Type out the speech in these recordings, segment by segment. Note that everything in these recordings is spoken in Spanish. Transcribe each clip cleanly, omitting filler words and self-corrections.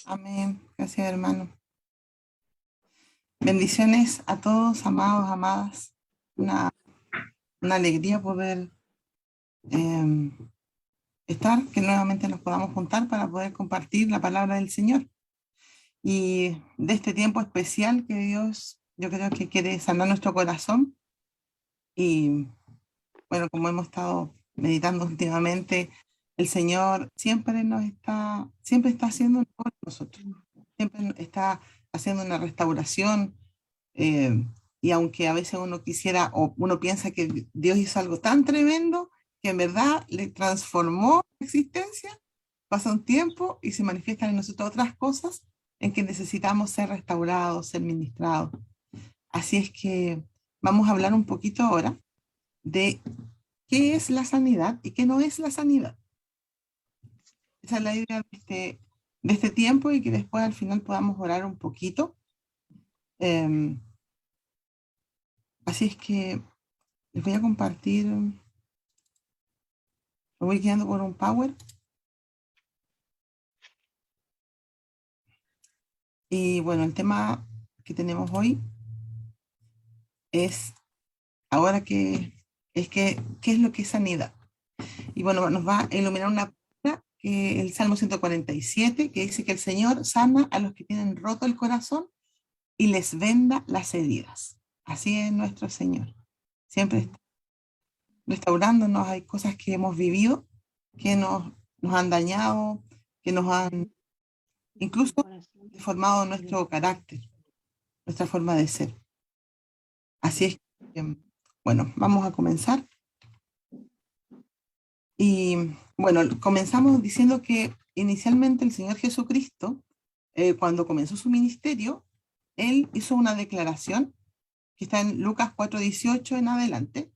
Amén. Gracias, hermano. Bendiciones a todos, amados, amadas. Una, una alegría poder eh, estar, que nuevamente nos podamos juntar para poder compartir la palabra del Señor. Y de este tiempo especial que Dios, yo creo que quiere sanar nuestro corazón. Y bueno, como hemos estado meditando últimamente, el Señor siempre está haciendo por nosotros. Siempre está haciendo una restauración. Eh, y aunque a veces uno quisiera o uno piensa que Dios hizo algo tan tremendo que en verdad le transformó la existencia, pasa un tiempo y se manifiestan en nosotros otras cosas en que necesitamos ser restaurados, ser ministrados. Así es que vamos a hablar un poquito ahora de qué es la sanidad y qué no es la sanidad. Esa es la idea de este tiempo y que después al final podamos orar un poquito. Eh, Así es que les voy a compartir. Me voy quedando por un power. Y bueno, el tema que tenemos hoy es ahora ¿qué es lo que es sanidad? Y bueno, nos va a iluminar una palabra que el Salmo 147, que dice que el Señor sana a los que tienen roto el corazón y les venda las heridas. Así es nuestro Señor. Siempre está restaurándonos. Hay cosas que hemos vivido que nos han dañado, que nos han incluso deformado nuestro carácter, nuestra forma de ser. Así es que, bueno, vamos a comenzar. Y bueno, comenzamos diciendo que inicialmente el Señor Jesucristo, cuando comenzó su ministerio, Él hizo una declaración que está en Lucas 4:18 en adelante,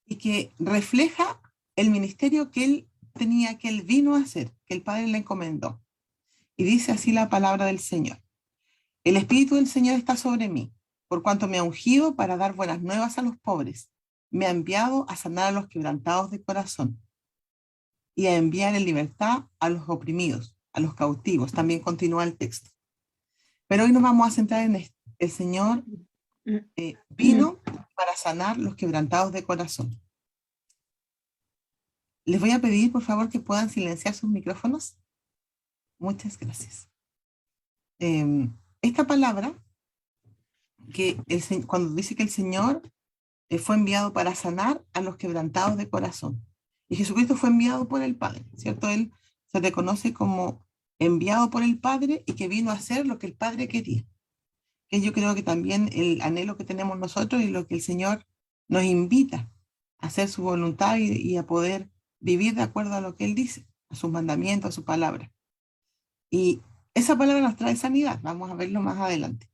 y que refleja el ministerio que Él tenía, que Él vino a hacer, que el Padre le encomendó. Y dice así la palabra del Señor. El Espíritu del Señor está sobre mí, por cuanto me ha ungido para dar buenas nuevas a los pobres. Me ha enviado a sanar a los quebrantados de corazón y a enviar en libertad a los oprimidos, a los cautivos. También continúa el texto. Pero hoy nos vamos a centrar en esto. El Señor vino para sanar los quebrantados de corazón. Les voy a pedir, por favor, que puedan silenciar sus micrófonos. Muchas gracias. Esta palabra, cuando dice que el Señor fue enviado para sanar a los quebrantados de corazón. Y Jesucristo fue enviado por el Padre, ¿cierto? Él se reconoce como enviado por el Padre y que vino a hacer lo que el Padre quería. Que yo creo que también el anhelo que tenemos nosotros y lo que el Señor nos invita a hacer su voluntad y a poder vivir de acuerdo a lo que Él dice, a sus mandamientos, a su palabra. Y esa palabra nos trae sanidad, vamos a verlo más adelante.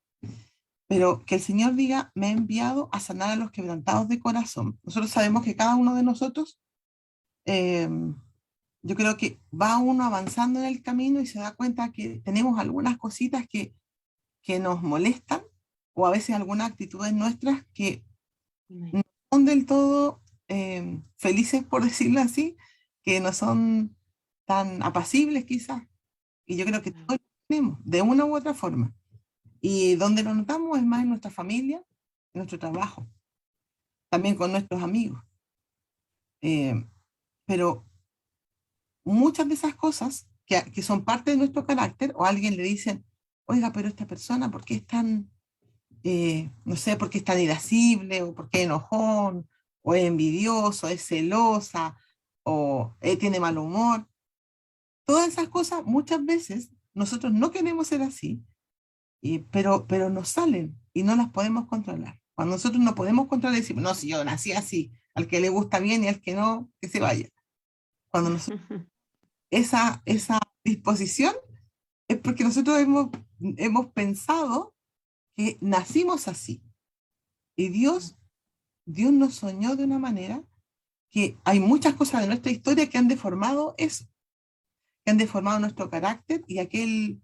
Pero que el Señor diga, me ha enviado a sanar a los quebrantados de corazón. Nosotros sabemos que cada uno de nosotros, eh, yo creo que va uno avanzando en el camino y se da cuenta que tenemos algunas cositas que nos molestan o a veces algunas actitudes nuestras que no son del todo felices, por decirlo así, que no son tan apacibles quizás. Y yo creo que todos lo tenemos, de una u otra forma. Y donde lo notamos es más en nuestra familia, en nuestro trabajo, también con nuestros amigos. Eh, pero muchas de esas cosas que son parte de nuestro carácter, o a alguien le dicen, oiga, pero esta persona, ¿por qué es tan, no sé, por qué es tan irascible, o por qué es enojón, o es envidioso, es celosa, o tiene mal humor? Todas esas cosas, muchas veces, nosotros no queremos ser así, pero nos salen y no las podemos controlar. Cuando nosotros no podemos controlar, decimos, no, si yo nací así, al que le gusta bien y al que no, que se vaya. Cuando nosotros, esa disposición es porque nosotros hemos pensado que nacimos así. Y Dios nos soñó de una manera que hay muchas cosas de nuestra historia que han deformado eso, que han deformado nuestro carácter y aquel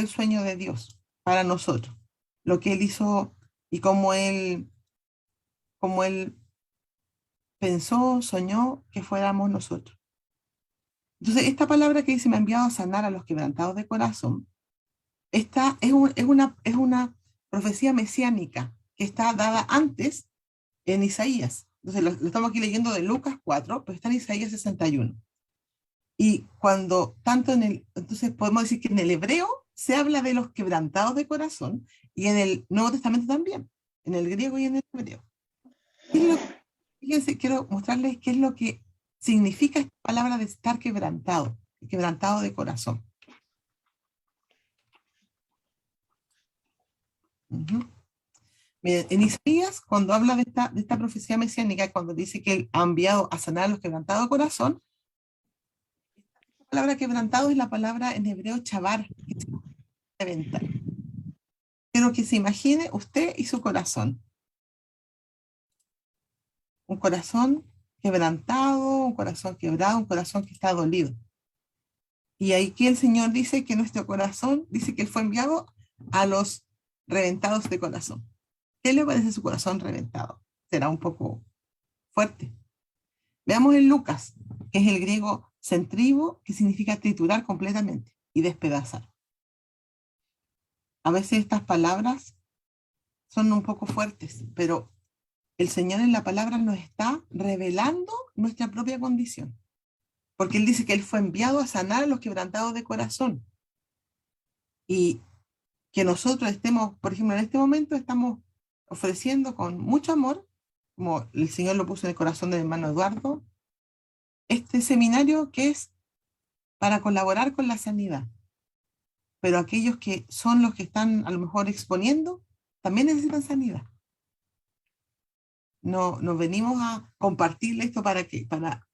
sueño de Dios para nosotros. Lo que Él hizo y cómo Él pensó, soñó que fuéramos nosotros. Entonces, esta palabra que dice, me ha enviado a sanar a los quebrantados de corazón, Esta es una profecía mesiánica que está dada antes en Isaías. Entonces lo estamos aquí leyendo de Lucas 4, pero está en Isaías 61. Y cuando tanto entonces podemos decir que en el hebreo se habla de los quebrantados de corazón y en el Nuevo Testamento también, en el griego y en el hebreo. Fíjense, quiero mostrarles qué es lo que significa esta palabra de estar quebrantado, quebrantado de corazón. Uh-huh. Miren, en Isaías, cuando habla de esta profecía mesiánica, cuando dice que él ha enviado a sanar a los quebrantados de corazón, la palabra quebrantado es la palabra en hebreo chavar, que significa reventar. Quiero que se imagine usted y su corazón. Un corazón quebrantado, un corazón quebrado, un corazón que está dolido. Y aquí el Señor dice que nuestro corazón, dice que Él fue enviado a los reventados de corazón. ¿Qué le parece su corazón reventado? Será un poco fuerte. Veamos en Lucas, que es el griego centribo, que significa triturar completamente y despedazar. A veces estas palabras son un poco fuertes, pero el Señor en la palabra nos está revelando nuestra propia condición. Porque Él dice que Él fue enviado a sanar a los quebrantados de corazón. Y que nosotros estemos, por ejemplo, en este momento estamos ofreciendo con mucho amor, como el Señor lo puso en el corazón del hermano Eduardo, este seminario que es para colaborar con la sanidad. Pero aquellos que son los que están a lo mejor exponiendo, también necesitan sanidad. No venimos a compartirle esto para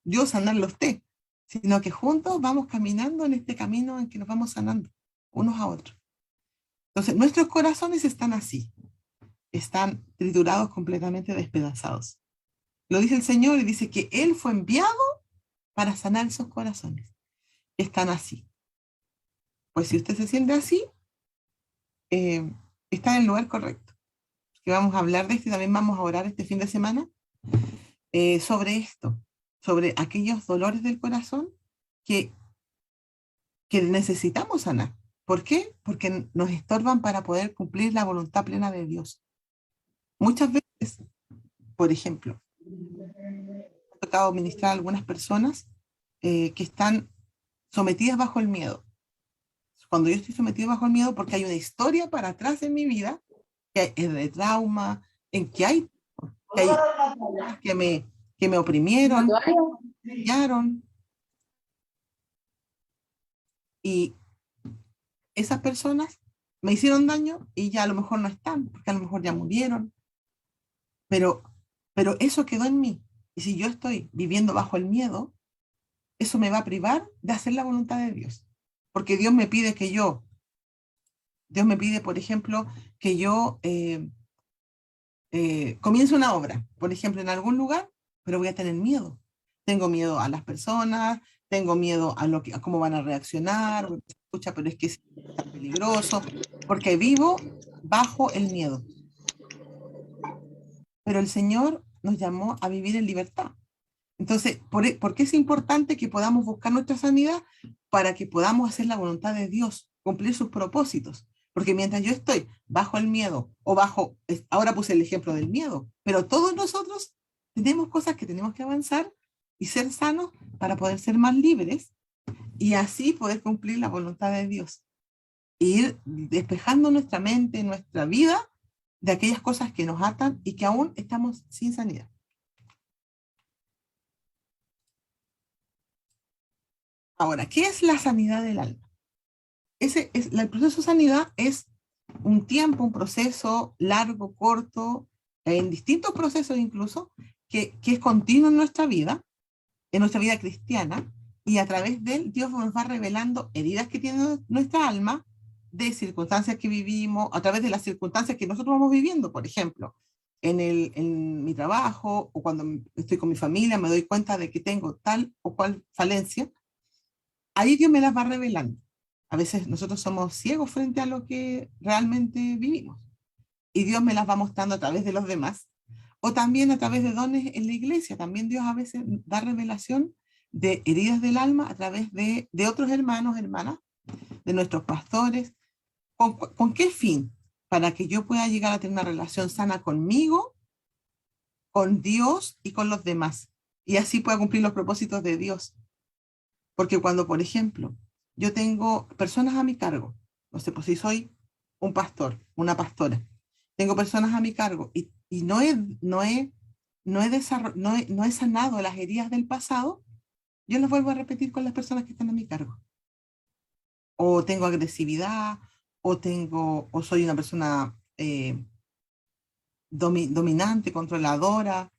yo sanarlo a usted, sino que juntos vamos caminando en este camino en que nos vamos sanando unos a otros. Entonces, nuestros corazones están así, están triturados, completamente despedazados. Lo dice el Señor y dice que Él fue enviado para sanar esos corazones. Están así. Pues si usted se siente así, eh, está en el lugar correcto. Que vamos a hablar de esto y también vamos a orar este fin de semana sobre esto, sobre aquellos dolores del corazón que, que necesitamos sanar. ¿Por qué? Porque nos estorban para poder cumplir la voluntad plena de Dios. Muchas veces, por ejemplo, ha tocado ministrar a algunas personas que están sometidas bajo el miedo. Cuando yo estoy sometido bajo el miedo, porque hay una historia para atrás en mi vida, que es de trauma, en que, hay que me oprimieron, me humillaron, y esas personas me hicieron daño y ya a lo mejor no están, porque a lo mejor ya murieron, pero, pero eso quedó en mí. Y si yo estoy viviendo bajo el miedo, eso me va a privar de hacer la voluntad de Dios. Porque Dios me pide, por ejemplo, que yo comience una obra, por ejemplo, en algún lugar, pero voy a tener miedo. Tengo miedo a las personas, tengo miedo a cómo van a reaccionar, escucha, pero es que es tan peligroso, porque vivo bajo el miedo. Pero el Señor nos llamó a vivir en libertad. Entonces, ¿por qué es importante que podamos buscar nuestra sanidad? Para que podamos hacer la voluntad de Dios, cumplir sus propósitos. Porque mientras yo estoy bajo el miedo o ahora puse el ejemplo del miedo, pero todos nosotros tenemos cosas que tenemos que avanzar y ser sanos para poder ser más libres y así poder cumplir la voluntad de Dios. E ir despejando nuestra mente, nuestra vida de aquellas cosas que nos atan y que aún estamos sin sanidad. Ahora, ¿qué es la sanidad del alma? El proceso de sanidad es un tiempo, un proceso largo, corto, en distintos procesos incluso, que es continuo en nuestra vida cristiana, y a través de él Dios nos va revelando heridas que tiene nuestra alma, de circunstancias que vivimos, a través de las circunstancias que nosotros vamos viviendo, por ejemplo, en mi trabajo o cuando estoy con mi familia, me doy cuenta de que tengo tal o cual falencia, ahí Dios me las va revelando. A veces nosotros somos ciegos frente a lo que realmente vivimos y Dios me las va mostrando a través de los demás o también a través de dones en la iglesia. También Dios a veces da revelación de heridas del alma a través de otros hermanos, hermanas, de nuestros pastores, ¿Con qué fin? Para que yo pueda llegar a tener una relación sana conmigo, con Dios y con los demás. Y así pueda cumplir los propósitos de Dios. Porque cuando, por ejemplo, yo tengo personas a mi cargo, no sé, pues si soy un pastor, una pastora, tengo personas a mi cargo y no he sanado las heridas del pasado, yo las vuelvo a repetir con las personas que están a mi cargo. O tengo agresividad, o soy una persona dominante, controladora,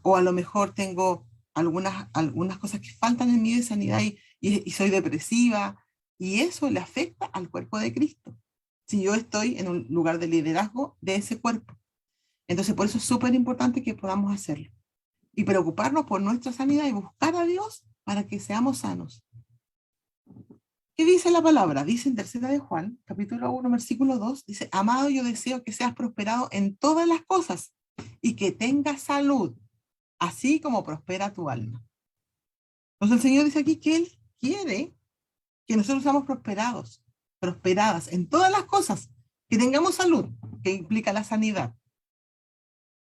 o a lo mejor tengo algunas cosas que faltan en mí de sanidad y soy depresiva, y eso le afecta al cuerpo de Cristo, si yo estoy en un lugar de liderazgo de ese cuerpo. Entonces, por eso es súper importante que podamos hacerlo y preocuparnos por nuestra sanidad y buscar a Dios para que seamos sanos. ¿Qué dice la palabra? Dice en tercera de Juan, capítulo 1, versículo 2, dice, amado, yo deseo que seas prosperado en todas las cosas y que tengas salud, así como prospera tu alma. Entonces el Señor dice aquí que Él quiere que nosotros seamos prosperadas en todas las cosas, que tengamos salud, que implica la sanidad,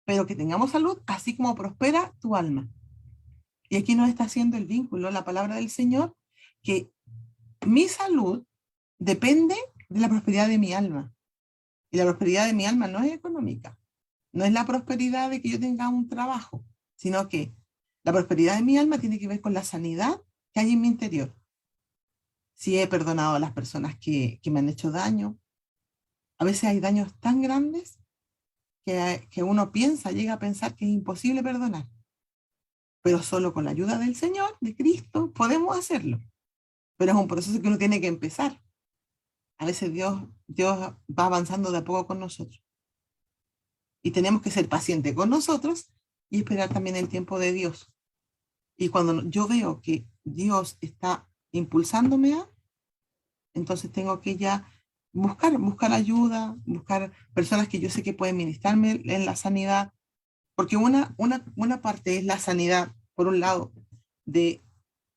pero que tengamos salud así como prospera tu alma. Y aquí nos está haciendo el vínculo, la palabra del Señor, que mi salud depende de la prosperidad de mi alma. Y la prosperidad de mi alma no es económica, no es la prosperidad de que yo tenga un trabajo, sino que la prosperidad de mi alma tiene que ver con la sanidad que hay en mi interior. Si he perdonado a las personas que me han hecho daño, a veces hay daños tan grandes que uno llega a pensar que es imposible perdonar, pero solo con la ayuda del Señor, de Cristo, podemos hacerlo. Pero es un proceso que uno tiene que empezar. A veces Dios va avanzando de a poco con nosotros. Y tenemos que ser pacientes con nosotros y esperar también el tiempo de Dios. Y cuando yo veo que Dios está impulsándome entonces tengo que ya buscar ayuda, buscar personas que yo sé que pueden ministrarme en la sanidad, porque una parte es la sanidad, por un lado, de,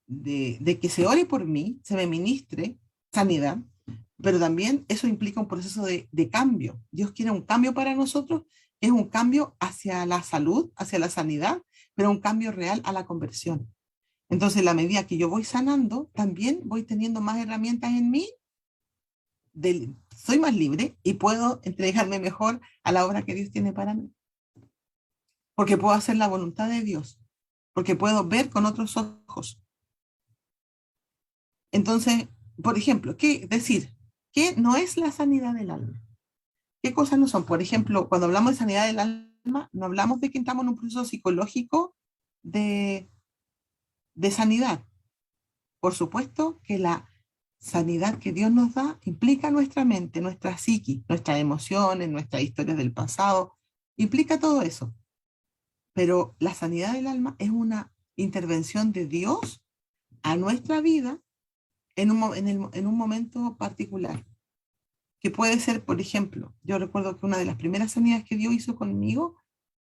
de que se ore por mí, se me ministre sanidad, pero también eso implica un proceso de cambio. Dios quiere un cambio para nosotros, es un cambio hacia la salud, hacia la sanidad, pero un cambio real a la conversión. Entonces, la medida que yo voy sanando, también voy teniendo más herramientas en mí, soy más libre y puedo entregarme mejor a la obra que Dios tiene para mí. Porque puedo hacer la voluntad de Dios, porque puedo ver con otros ojos. Entonces, por ejemplo, ¿qué decir? ¿Qué no es la sanidad del alma? ¿Qué cosas no son? Por ejemplo, cuando hablamos de sanidad del alma, no hablamos de que estamos en un proceso psicológico de, de sanidad. Por supuesto que la sanidad que Dios nos da implica nuestra mente, nuestra psique, nuestras emociones, nuestras historias del pasado, implica todo eso. Pero la sanidad del alma es una intervención de Dios a nuestra vida en un momento particular, que puede ser, por ejemplo, yo recuerdo que una de las primeras sanidades que Dios hizo conmigo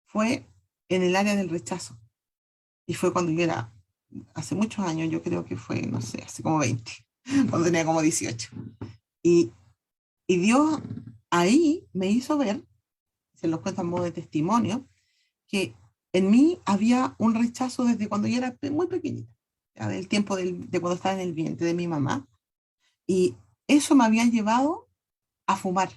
fue en el área del rechazo. Y fue cuando yo era, hace muchos años, yo creo que fue, no sé, hace como 20, cuando tenía como 18. Y, y Dios ahí me hizo ver, se los cuento a modo de testimonio, que en mí había un rechazo desde cuando yo era muy pequeñita, ya del tiempo de cuando estaba en el vientre de mi mamá. Y eso me había llevado a fumar.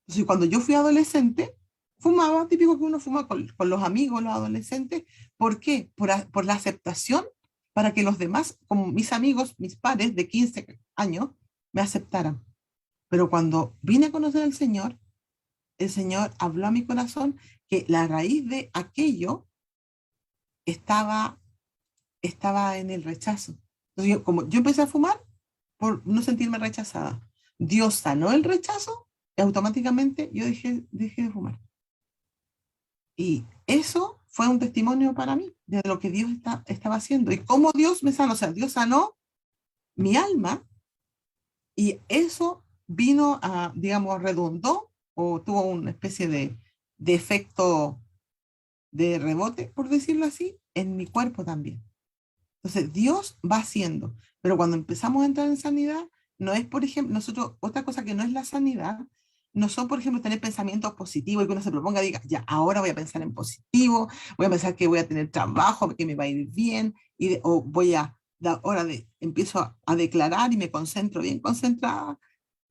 Entonces, cuando yo fui adolescente, fumaba, típico que uno fuma con los amigos, los adolescentes. ¿Por qué? Por la aceptación, para que los demás, como mis amigos, mis pares de 15 años, me aceptaran. Pero cuando vine a conocer al Señor, el Señor habló a mi corazón que la raíz de aquello estaba, estaba en el rechazo. Entonces, como yo empecé a fumar por no sentirme rechazada, Dios sanó el rechazo y automáticamente yo dejé de fumar. Y eso fue un testimonio para mí de lo que Dios estaba haciendo y cómo Dios me sanó. O sea, Dios sanó mi alma y eso vino a, digamos, redundó o tuvo una especie de efecto de rebote, por decirlo así, en mi cuerpo también. Entonces, Dios va haciendo, pero cuando empezamos a entrar en sanidad, no es, por ejemplo, nosotros, otra cosa que no es la sanidad, no son, por ejemplo, tener pensamientos positivos y que uno se proponga, diga, ya, ahora voy a pensar en positivo, voy a pensar que voy a tener trabajo, que me va a ir bien, o voy a, ahora empiezo a declarar y me concentro bien concentrada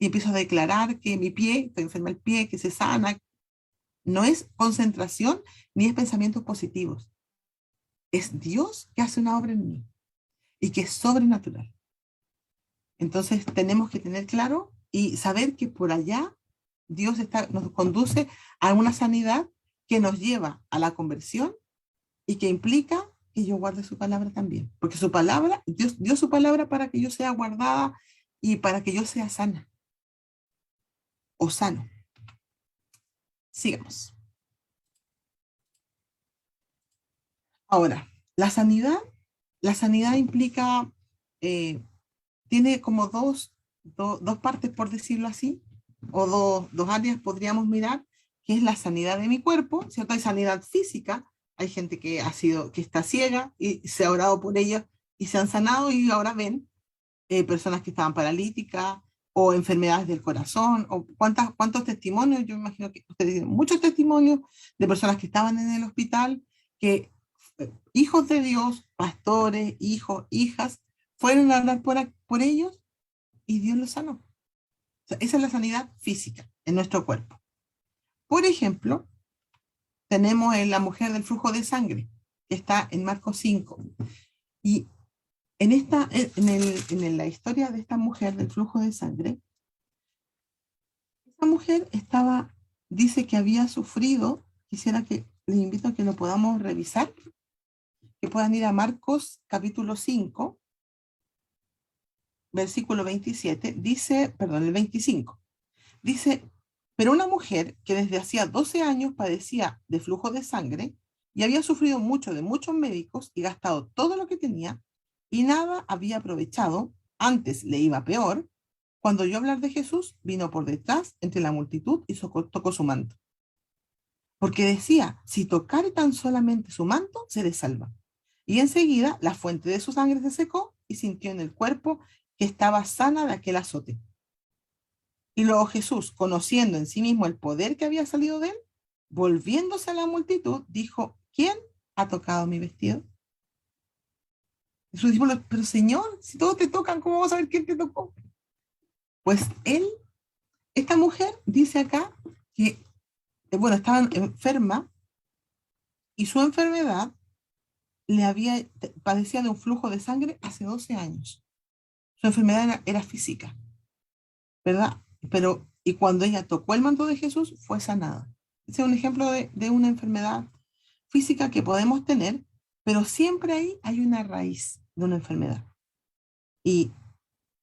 y empiezo a declarar que mi pie, estoy enferma el pie, que se sana. No es concentración ni es pensamientos positivos. Es Dios que hace una obra en mí y que es sobrenatural. Entonces tenemos que tener claro y saber que por allá Dios nos conduce a una sanidad que nos lleva a la conversión y que implica que yo guarde su palabra también. Porque su palabra, Dios dio su palabra para que yo sea guardada y para que yo sea sana o sano. Sigamos. Ahora, la sanidad implica, eh, tiene como dos partes, por decirlo así, o dos áreas podríamos mirar, que es la sanidad de mi cuerpo, ¿cierto? Hay sanidad física, hay gente que está ciega y se ha orado por ella y se han sanado y ahora ven, personas que estaban paralíticas o enfermedades del corazón, o cuántos testimonios, yo me imagino que ustedes tienen muchos testimonios de personas que estaban en el hospital, que hijos de Dios, pastores, hijos, hijas, fueron a hablar por ellos y Dios los sanó. O sea, esa es la sanidad física en nuestro cuerpo. Por ejemplo, tenemos en la mujer del flujo de sangre, que está en Marcos 5. Y en la historia de esta mujer del flujo de sangre, esta mujer dice que había sufrido, quisiera que les invito a que lo podamos revisar, que puedan ir a Marcos capítulo 5, versículo 27, dice, perdón, el 25, dice, pero una mujer que desde hacía 12 años padecía de flujo de sangre y había sufrido mucho de muchos médicos y gastado todo lo que tenía y nada había aprovechado, antes le iba peor, cuando oyó hablar de Jesús, vino por detrás entre la multitud y tocó su manto. Porque decía, si tocare tan solamente su manto, seré salva. Y enseguida la fuente de su sangre se secó y sintió en el cuerpo que estaba sana de aquel azote. Y luego Jesús, conociendo en sí mismo el poder que había salido de él, volviéndose a la multitud, dijo, ¿quién ha tocado mi vestido? Y sus discípulos, pero Señor, si todos te tocan, ¿cómo vamos a saber quién te tocó? Pues esta mujer dice acá que, bueno, estaba enferma y su enfermedad padecía de un flujo de sangre hace 12 años. Su enfermedad era física, ¿verdad? Y cuando ella tocó el manto de Jesús, fue sanada. Ese es un ejemplo de una enfermedad física que podemos tener, pero siempre ahí hay una raíz de una enfermedad. Y,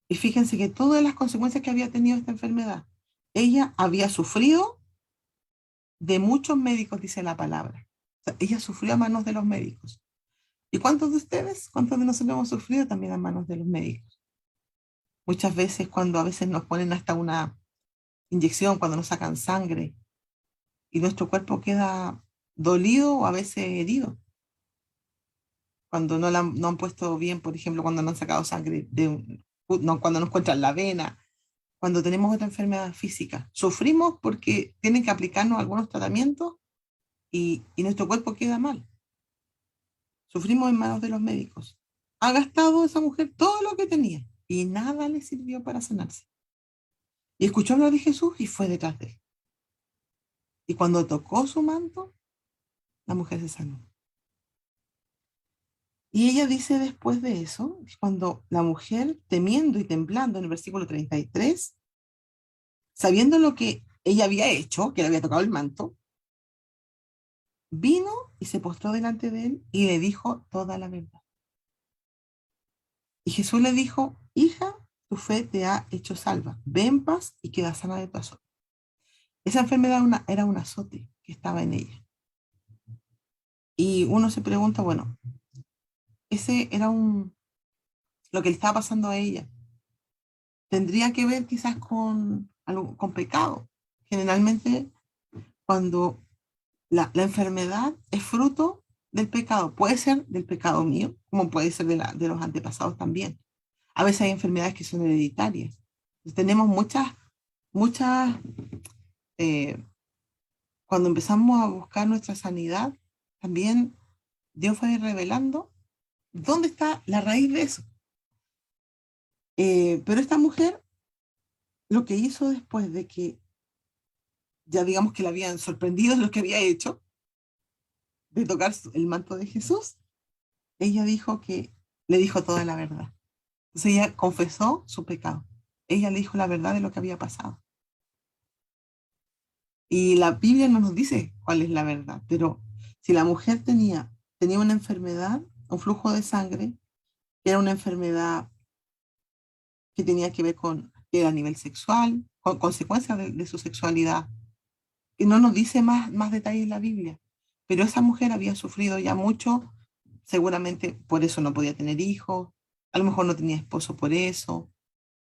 y fíjense que todas las consecuencias que había tenido esta enfermedad, ella había sufrido de muchos médicos, dice la palabra. O sea, ella sufrió a manos de los médicos. ¿Y cuántos de nosotros hemos sufrido también a manos de los médicos? Muchas veces cuando a veces nos ponen hasta una inyección, cuando nos sacan sangre y nuestro cuerpo queda dolido o a veces herido. Cuando no han puesto bien, por ejemplo, cuando no han sacado sangre, cuando nos encuentran la vena, cuando tenemos otra enfermedad física. Sufrimos porque tienen que aplicarnos algunos tratamientos y nuestro cuerpo queda mal. Sufrimos en manos de los médicos. Ha gastado esa mujer todo lo que tenía y nada le sirvió para sanarse. Y escuchó hablar de Jesús y fue detrás de él. Y cuando tocó su manto, la mujer se sanó. Y ella dice después de eso, cuando la mujer, temiendo y temblando en el versículo 33, sabiendo lo que ella había hecho, que le había tocado el manto, vino y se postró delante de él y le dijo toda la verdad. Y Jesús le dijo, hija, tu fe te ha hecho salva, ve en paz y queda sana de tu azote. Esa enfermedad era un azote que estaba en ella. Y uno se pregunta, bueno, ese era lo que le estaba pasando a ella. Tendría que ver quizás con pecado. Generalmente, cuando la enfermedad es fruto del pecado, puede ser del pecado mío, como puede ser de los antepasados también. A veces hay enfermedades que son hereditarias. Tenemos muchas, eh, cuando empezamos a buscar nuestra sanidad, también Dios fue revelando dónde está la raíz de eso. Pero esta mujer lo que hizo después de que ya digamos que la habían sorprendido en lo que había hecho, de tocar el manto de Jesús, ella dijo que le dijo toda la verdad. Entonces ella confesó su pecado. Ella le dijo la verdad de lo que había pasado. Y la Biblia no nos dice cuál es la verdad, pero si la mujer tenía una enfermedad, un flujo de sangre, que era una enfermedad que tenía que ver con que era a nivel sexual, con consecuencias de su sexualidad, y no nos dice más detalles la Biblia, pero esa mujer había sufrido ya mucho, seguramente por eso no podía tener hijos, a lo mejor no tenía esposo por eso,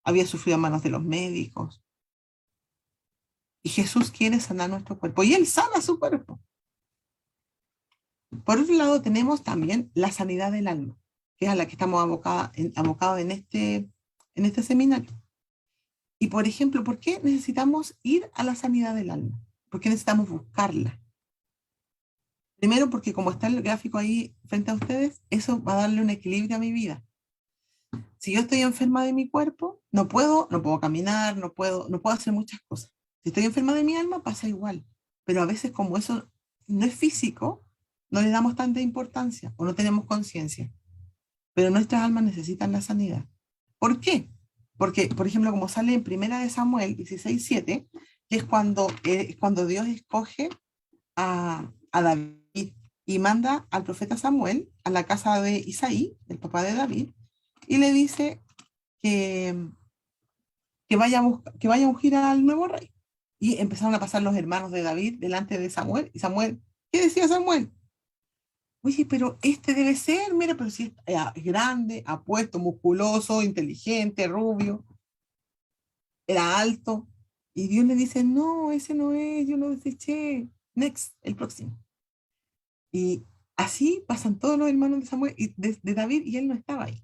había sufrido a manos de los médicos, y Jesús quiere sanar nuestro cuerpo, y Él sana su cuerpo. Por otro lado, tenemos también la sanidad del alma, que es a la que estamos abocados en este seminario. Y por ejemplo, ¿por qué necesitamos ir a la sanidad del alma? ¿Por qué necesitamos buscarla? Primero, porque como está el gráfico ahí frente a ustedes, eso va a darle un equilibrio a mi vida. Si yo estoy enferma de mi cuerpo, no puedo caminar, no puedo hacer muchas cosas. Si estoy enferma de mi alma, pasa igual. Pero a veces como eso no es físico, no le damos tanta importancia o no tenemos conciencia. Pero nuestras almas necesitan la sanidad. ¿Por qué? Porque, por ejemplo, como sale en Primera de Samuel 16:7, que es cuando Dios escoge a David y manda al profeta Samuel a la casa de Isaí, el papá de David, y le dice que, que vaya a ungir al nuevo rey. Y empezaron a pasar los hermanos de David delante de Samuel, y Samuel, ¿qué decía Samuel? Oye, pero este debe ser, mira, pero si es grande, apuesto, musculoso, inteligente, rubio, era alto. Y Dios le dice, no, ese no es, yo lo deseché. Next, el próximo. Y así pasan todos los hermanos de Samuel y de David y él no estaba ahí.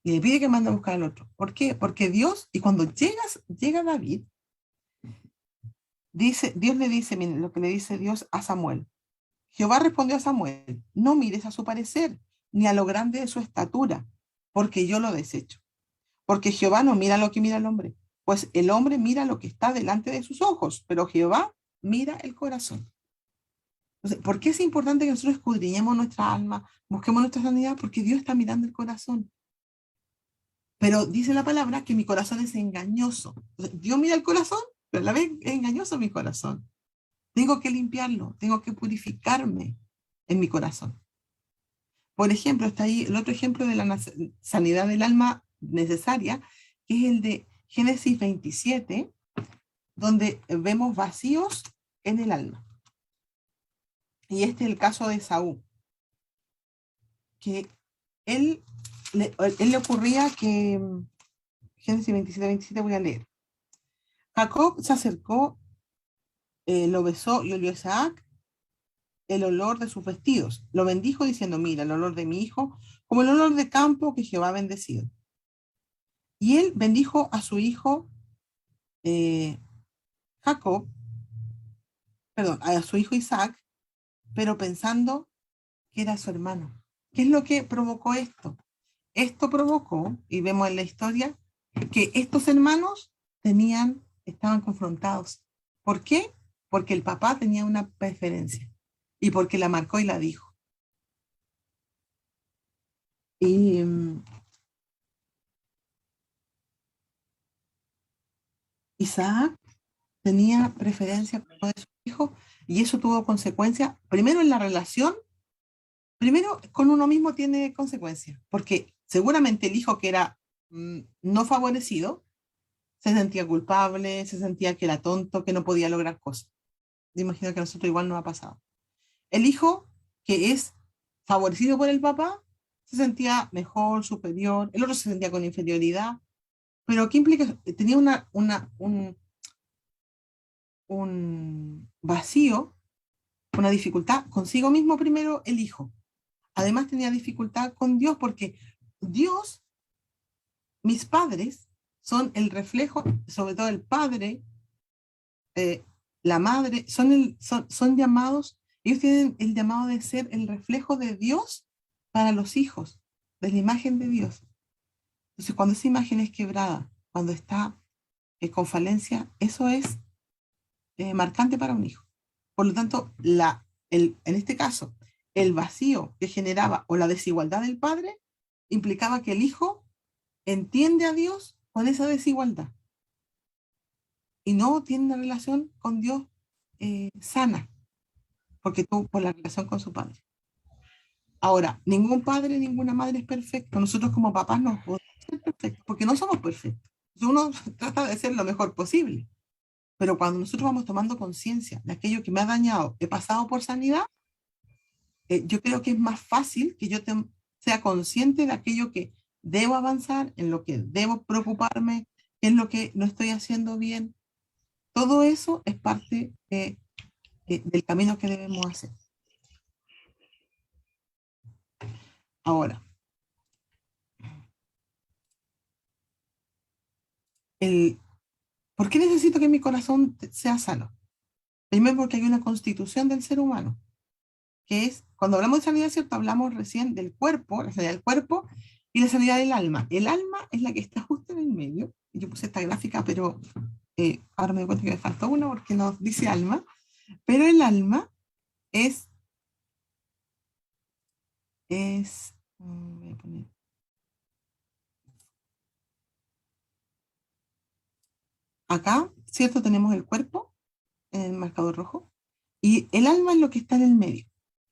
Y le pide que mande a buscar al otro. ¿Por qué? Porque Dios, y cuando llega David, Dios le dice, miren lo que le dice Dios a Samuel. Jehová respondió a Samuel, no mires a su parecer, ni a lo grande de su estatura, porque yo lo desecho. Porque Jehová no mira lo que mira el hombre, pues el hombre mira lo que está delante de sus ojos, pero Jehová mira el corazón. Entonces, ¿por qué es importante que nosotros escudriñemos nuestra alma, busquemos nuestra sanidad? Porque Dios está mirando el corazón. Pero dice la palabra que mi corazón es engañoso. Entonces, Dios mira el corazón, pero a la vez es engañoso mi corazón. Tengo que limpiarlo, tengo que purificarme en mi corazón. Por ejemplo, está ahí el otro ejemplo de la sanidad del alma necesaria, que es el de Génesis 27, donde vemos vacíos en el alma. Y este es el caso de Saúl, que él, él le ocurría que, Génesis 27, 27 voy a leer. Jacob se acercó, lo besó y olió a Isaac el olor de sus vestidos. Lo bendijo diciendo, mira, el olor de mi hijo, como el olor de campo que Jehová ha bendecido. Y él bendijo a su hijo eh, Jacob, perdón, a su hijo Isaac, pero pensando que era su hermano. ¿Qué es lo que provocó esto? Esto provocó, y vemos en la historia, que estos hermanos estaban confrontados. ¿Por qué? Porque el papá tenía una preferencia y porque la marcó y la dijo. Y Isaac tenía preferencia por uno de sus hijos y eso tuvo consecuencias, primero en la relación, primero con uno mismo tiene consecuencias, porque seguramente el hijo que era no favorecido se sentía culpable, se sentía que era tonto, que no podía lograr cosas. Me imagino que a nosotros igual nos ha pasado. El hijo que es favorecido por el papá se sentía mejor, superior, el otro se sentía con inferioridad, pero ¿qué implica? Tenía un vacío, una dificultad consigo mismo primero el hijo. Además tenía dificultad con Dios porque Dios, mis padres, son el reflejo, sobre todo el padre, la madre, son llamados, ellos tienen el llamado de ser el reflejo de Dios para los hijos, de la imagen de Dios. Entonces, cuando esa imagen es quebrada, cuando está con falencia, eso es marcante para un hijo. Por lo tanto, en este caso, el vacío que generaba o la desigualdad del padre implicaba que el hijo entiende a Dios con esa desigualdad y no tiene una relación con Dios sana, porque tuvo por la relación con su padre. Ahora, ningún padre, ninguna madre es perfecto. Nosotros como papás no podemos ser perfectos, porque no somos perfectos. Uno trata de ser lo mejor posible. Pero cuando nosotros vamos tomando conciencia de aquello que me ha dañado, he pasado por sanidad, yo creo que es más fácil que yo sea consciente de aquello que debo avanzar, en lo que debo preocuparme, en lo que no estoy haciendo bien. Todo eso es parte del camino que debemos hacer. Ahora, ¿por qué necesito que mi corazón sea sano? Primero porque hay una constitución del ser humano, que es, cuando hablamos de sanidad, ¿cierto? Hablamos recién del cuerpo, la sanidad del cuerpo y la sanidad del alma. El alma es la que está justo en el medio. Yo puse esta gráfica, pero ahora me doy cuenta que me faltó una porque no dice alma. Pero el alma voy a poner, acá, ¿cierto? Tenemos el cuerpo en el marcador rojo y el alma es lo que está en el medio.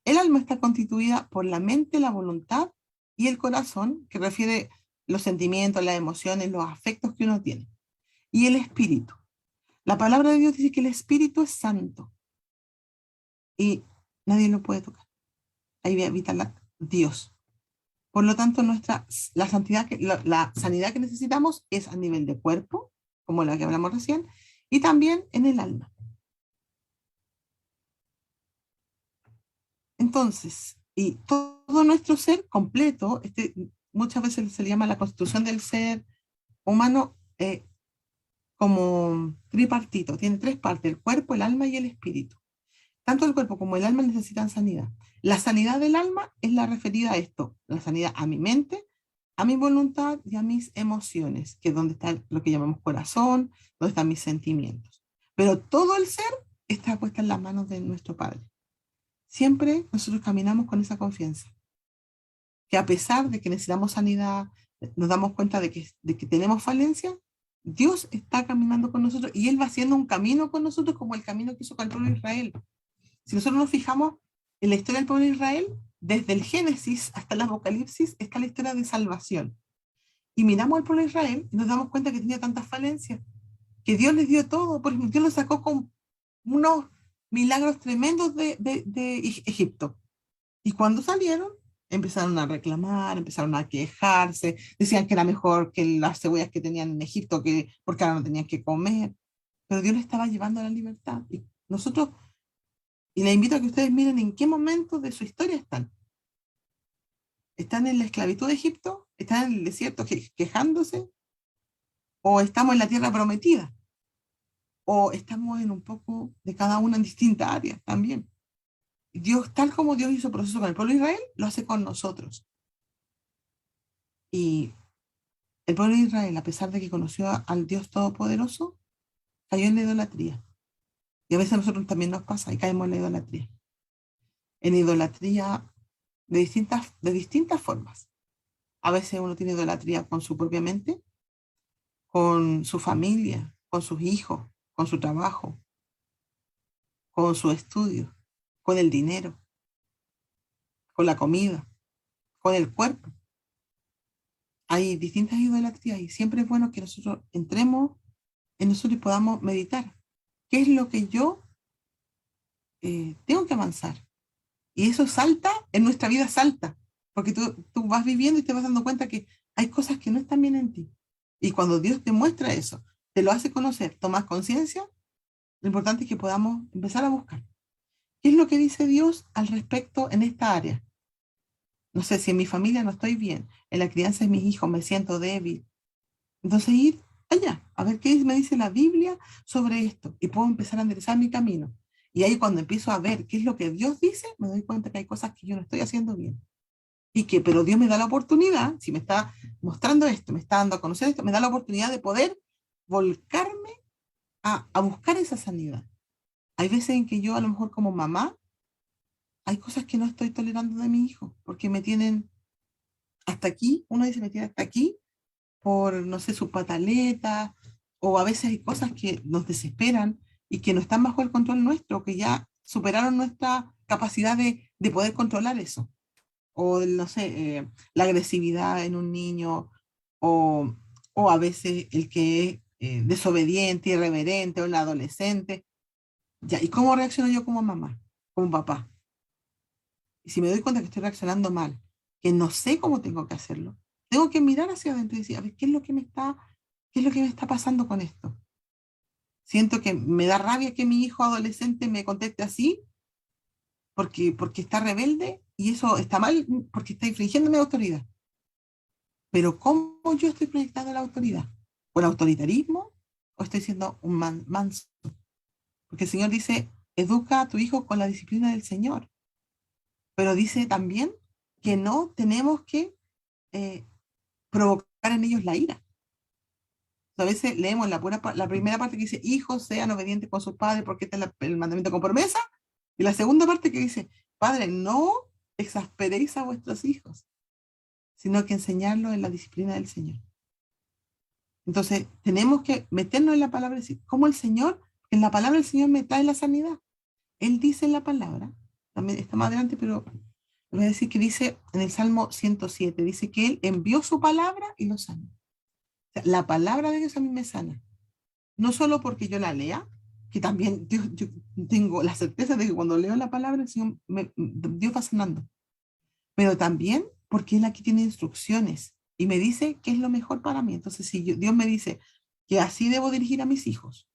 El alma está constituida por la mente, la voluntad y el corazón, que refiere los sentimientos, las emociones, los afectos que uno tiene. Y el espíritu. La palabra de Dios dice que el espíritu es santo y nadie lo puede tocar. Ahí habita Dios. Por lo tanto, la sanidad que necesitamos es a nivel de cuerpo, como la que hablamos recién, y también en el alma. Entonces, y todo nuestro ser completo, muchas veces se le llama la constitución del ser humano como tripartito, tiene tres partes, el cuerpo, el alma y el espíritu. Tanto el cuerpo como el alma necesitan sanidad. La sanidad del alma es la referida a esto, la sanidad a mi mente, a mi voluntad y a mis emociones, que es donde está lo que llamamos corazón, donde están mis sentimientos. Pero todo el ser está puesto en las manos de nuestro Padre. Siempre nosotros caminamos con esa confianza, que a pesar de que necesitamos sanidad, nos damos cuenta de que tenemos falencia, Dios está caminando con nosotros y Él va haciendo un camino con nosotros como el camino que hizo con el pueblo de Israel. Si nosotros nos fijamos en la historia del pueblo de Israel, desde el Génesis hasta el Apocalipsis está la historia de salvación. Y miramos al pueblo de Israel y nos damos cuenta que tenía tantas falencias, que Dios les dio todo. Por ejemplo, Dios los sacó con unos milagros tremendos de Egipto. Y cuando salieron, empezaron a reclamar, empezaron a quejarse, decían que era mejor que las cebollas que tenían en Egipto, porque ahora no tenían que comer. Pero Dios les estaba llevando a la libertad. Y nosotros, y les invito a que ustedes miren en qué momento de su historia están. ¿Están en la esclavitud de Egipto? ¿Están en el desierto quejándose? ¿O estamos en la tierra prometida? ¿O estamos en un poco de cada una en distintas áreas también? Dios, tal como Dios hizo proceso con el pueblo de Israel, lo hace con nosotros. Y el pueblo de Israel, a pesar de que conoció al Dios Todopoderoso, cayó en la idolatría. Y a veces a nosotros también nos pasa y caemos en la idolatría. En idolatría de distintas formas. A veces uno tiene idolatría con su propia mente, con su familia, con sus hijos, con su trabajo, con su estudio, con el dinero, con la comida, con el cuerpo. Hay distintas idolatrías y siempre es bueno que nosotros entremos en nosotros y podamos meditar. ¿Qué es lo que yo tengo que avanzar? Y eso salta, en nuestra vida salta, porque tú vas viviendo y te vas dando cuenta que hay cosas que no están bien en ti. Y cuando Dios te muestra eso, te lo hace conocer, tomas conciencia, lo importante es que podamos empezar a buscar. ¿Qué es lo que dice Dios al respecto en esta área? No sé, si en mi familia no estoy bien, en la crianza de mis hijos me siento débil. Entonces ir allá, a ver qué me dice la Biblia sobre esto, y puedo empezar a enderezar mi camino. Y ahí cuando empiezo a ver qué es lo que Dios dice, me doy cuenta que hay cosas que yo no estoy haciendo bien. Pero Dios me da la oportunidad, si me está mostrando esto, me está dando a conocer esto, me da la oportunidad de poder volcarme a buscar esa sanidad. Hay veces en que yo a lo mejor como mamá, hay cosas que no estoy tolerando de mi hijo, porque me tienen hasta aquí, uno dice me tiene hasta aquí, por, no sé, su pataleta, o a veces hay cosas que nos desesperan y que no están bajo el control nuestro, que ya superaron nuestra capacidad de poder controlar eso. O, no sé, la agresividad en un niño, o, o a veces el que es desobediente, irreverente, o el adolescente. Ya, ¿y cómo reacciono yo como mamá, como papá? Y si me doy cuenta que estoy reaccionando mal, que no sé cómo tengo que hacerlo, tengo que mirar hacia adentro y decir, a ver, qué es lo que me está pasando con esto? Siento que me da rabia que mi hijo adolescente me conteste así porque está rebelde y eso está mal porque está infringiendo mi autoridad. Pero ¿cómo yo estoy proyectando la autoridad? ¿Con autoritarismo o estoy siendo un manso? Porque el Señor dice, educa a tu hijo con la disciplina del Señor. Pero dice también que no tenemos que eh, provocar en ellos la ira. A veces leemos la primera parte que dice, hijos sean obedientes con sus padres porque este es el mandamiento con promesa, y la segunda parte que dice, padre, no exasperéis a vuestros hijos, sino que enseñarlos en la disciplina del Señor. Entonces, tenemos que meternos en la palabra y decir, ¿cómo el Señor, en la palabra del Señor me trae la sanidad? Él dice en la palabra, también está más adelante, pero voy a decir que dice en el Salmo 107, dice que Él envió su palabra y lo sanó. O sea, la palabra de Dios a mí me sana. No solo porque yo la lea, que también yo tengo la certeza de que cuando leo la palabra, el Señor Dios va sanando, pero también porque Él aquí tiene instrucciones y me dice qué es lo mejor para mí. Entonces, si Dios me dice que así debo dirigir a mis hijos,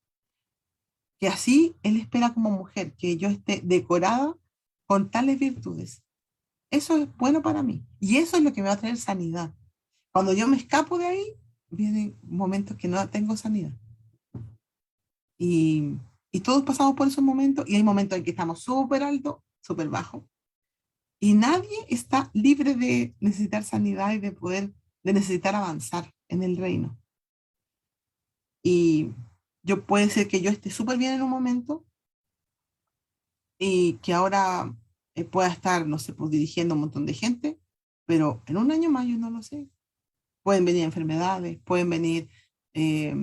que así Él espera como mujer, que yo esté decorada con tales virtudes, eso es bueno para mí. Y eso es lo que me va a traer sanidad. Cuando yo me escapo de ahí, vienen momentos que no tengo sanidad. Y, y todos pasamos por esos momentos y hay momentos en que estamos súper alto, súper bajo. Y nadie está libre de necesitar sanidad y de poder, de necesitar avanzar en el reino. Y yo puede ser que yo esté súper bien en un momento y que ahora pueda estar, no sé, pues dirigiendo a un montón de gente, pero en un año más yo no lo sé. Pueden venir enfermedades, pueden venir eh,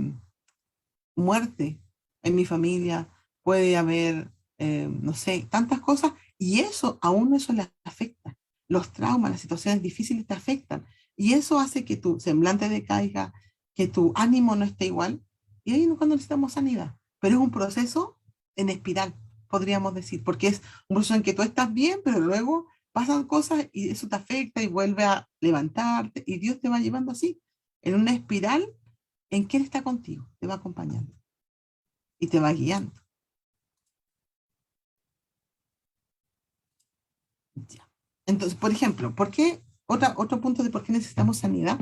muerte en mi familia, puede haber, no sé, tantas cosas, y eso, a uno eso le afecta. Los traumas, las situaciones difíciles te afectan, y eso hace que tu semblante decaiga, que tu ánimo no esté igual, y ahí es cuando necesitamos sanidad. Pero es un proceso en espiral, podríamos decir, porque es un proceso en que tú estás bien, pero luego pasan cosas y eso te afecta y vuelve a levantarte, y Dios te va llevando así, en una espiral en que Él está contigo, te va acompañando y te va guiando. Ya. Entonces, por ejemplo, ¿por qué? Otro punto de por qué necesitamos sanidad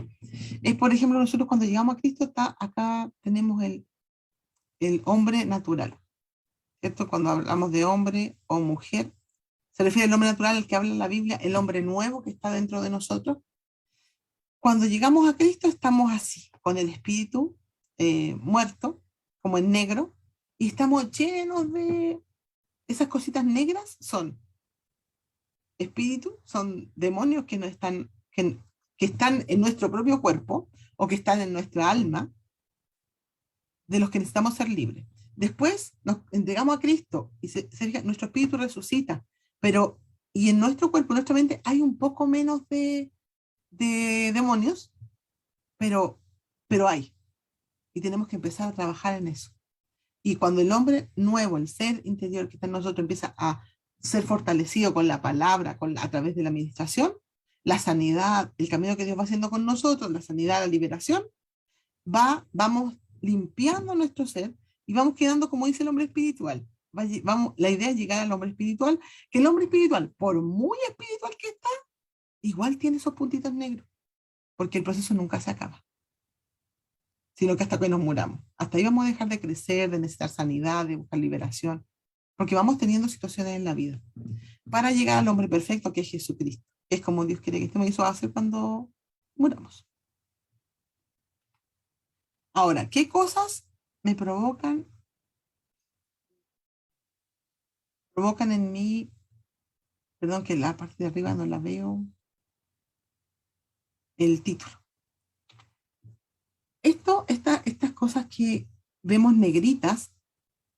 es, por ejemplo, nosotros cuando llegamos a Cristo, acá tenemos el hombre natural, ¿cierto? Cuando hablamos de hombre o mujer, se refiere al hombre natural al que habla la Biblia, el hombre nuevo que está dentro de nosotros. Cuando llegamos a Cristo estamos así, con el espíritu muerto, como en negro, y estamos llenos de esas cositas negras, son espíritus, son demonios que, no están, que están en nuestro propio cuerpo o que están en nuestra alma, de los que necesitamos ser libres. Después nos entregamos a Cristo y nuestro espíritu resucita, pero y en nuestro cuerpo, en nuestra mente, hay un poco menos de demonios, pero, pero hay. Y tenemos que empezar a trabajar en eso. Y cuando el hombre nuevo, el ser interior que está en nosotros, empieza a ser fortalecido con la palabra, a través de la administración, la sanidad, el camino que Dios va haciendo con nosotros, la sanidad, la liberación, vamos limpiando nuestro ser y vamos quedando, como dice el hombre espiritual. La idea es llegar al hombre espiritual, que el hombre espiritual, por muy espiritual que está, igual tiene esos puntitos negros, porque el proceso nunca se acaba. sino que hasta que nos muramos. Hasta ahí vamos a dejar de crecer, de necesitar sanidad, de buscar liberación, porque vamos teniendo situaciones en la vida para llegar al hombre perfecto que es Jesucristo, que es como Dios quiere que estemos, y eso va a ser cuando muramos. Ahora, ¿qué cosas me provocan en mí, perdón que la parte de arriba no la veo, el título? Estas cosas que vemos negritas,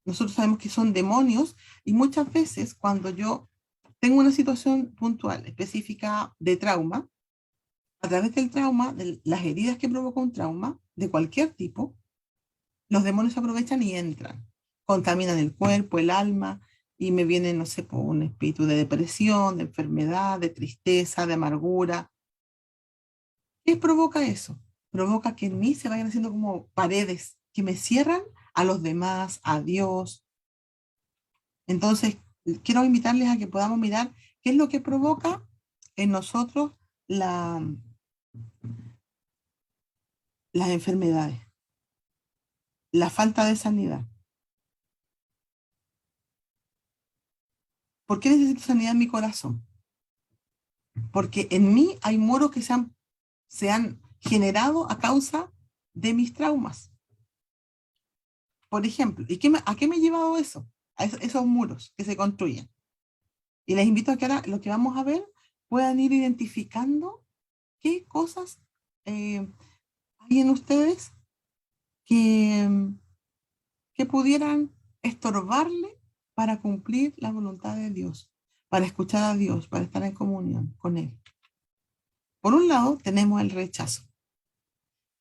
nosotros sabemos que son demonios, y muchas veces cuando yo tengo una situación puntual, específica de trauma, a través del trauma, de las heridas que provoca un trauma, de cualquier tipo, los demonios aprovechan y entran, contaminan el cuerpo, el alma, y me viene, no sé, por un espíritu de depresión, de enfermedad, de tristeza, de amargura. ¿Qué provoca eso? Provoca que en mí se vayan haciendo como paredes que me cierran a los demás, a Dios. Entonces, quiero invitarles a que podamos mirar qué es lo que provoca en nosotros la, las enfermedades, la falta de sanidad. ¿Por qué necesito sanidad en mi corazón? Porque en mí hay muros que se han generado a causa de mis traumas. Por ejemplo, ¿a qué me ha llevado eso? Esos muros que se construyen. Y les invito a que ahora lo que vamos a ver puedan ir identificando qué cosas hay en ustedes que, que pudieran estorbarle para cumplir la voluntad de Dios, para escuchar a Dios, para estar en comunión con Él. Por un lado, tenemos el rechazo.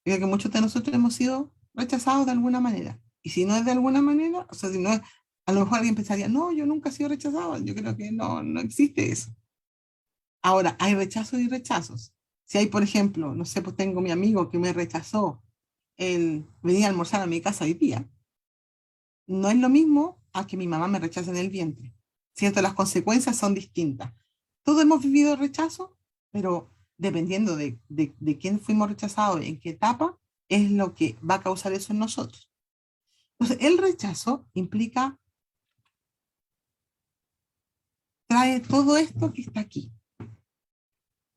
Creo que muchos de nosotros hemos sido rechazados de alguna manera. Y si no es de alguna manera, o sea, si no es, a lo mejor alguien pensaría, no, yo nunca he sido rechazado. Yo creo que no existe eso. Ahora, hay rechazos y rechazos. Si hay, por ejemplo, no sé, pues tengo mi amigo que me rechazó el venir a almorzar a mi casa hoy día, no es lo mismo a que mi mamá me rechace en el vientre. ¿Cierto? Las consecuencias son distintas. Todos hemos vivido rechazo, pero dependiendo de quién fuimos rechazados, en qué etapa, es lo que va a causar eso en nosotros. Entonces, el rechazo implica, trae todo esto que está aquí.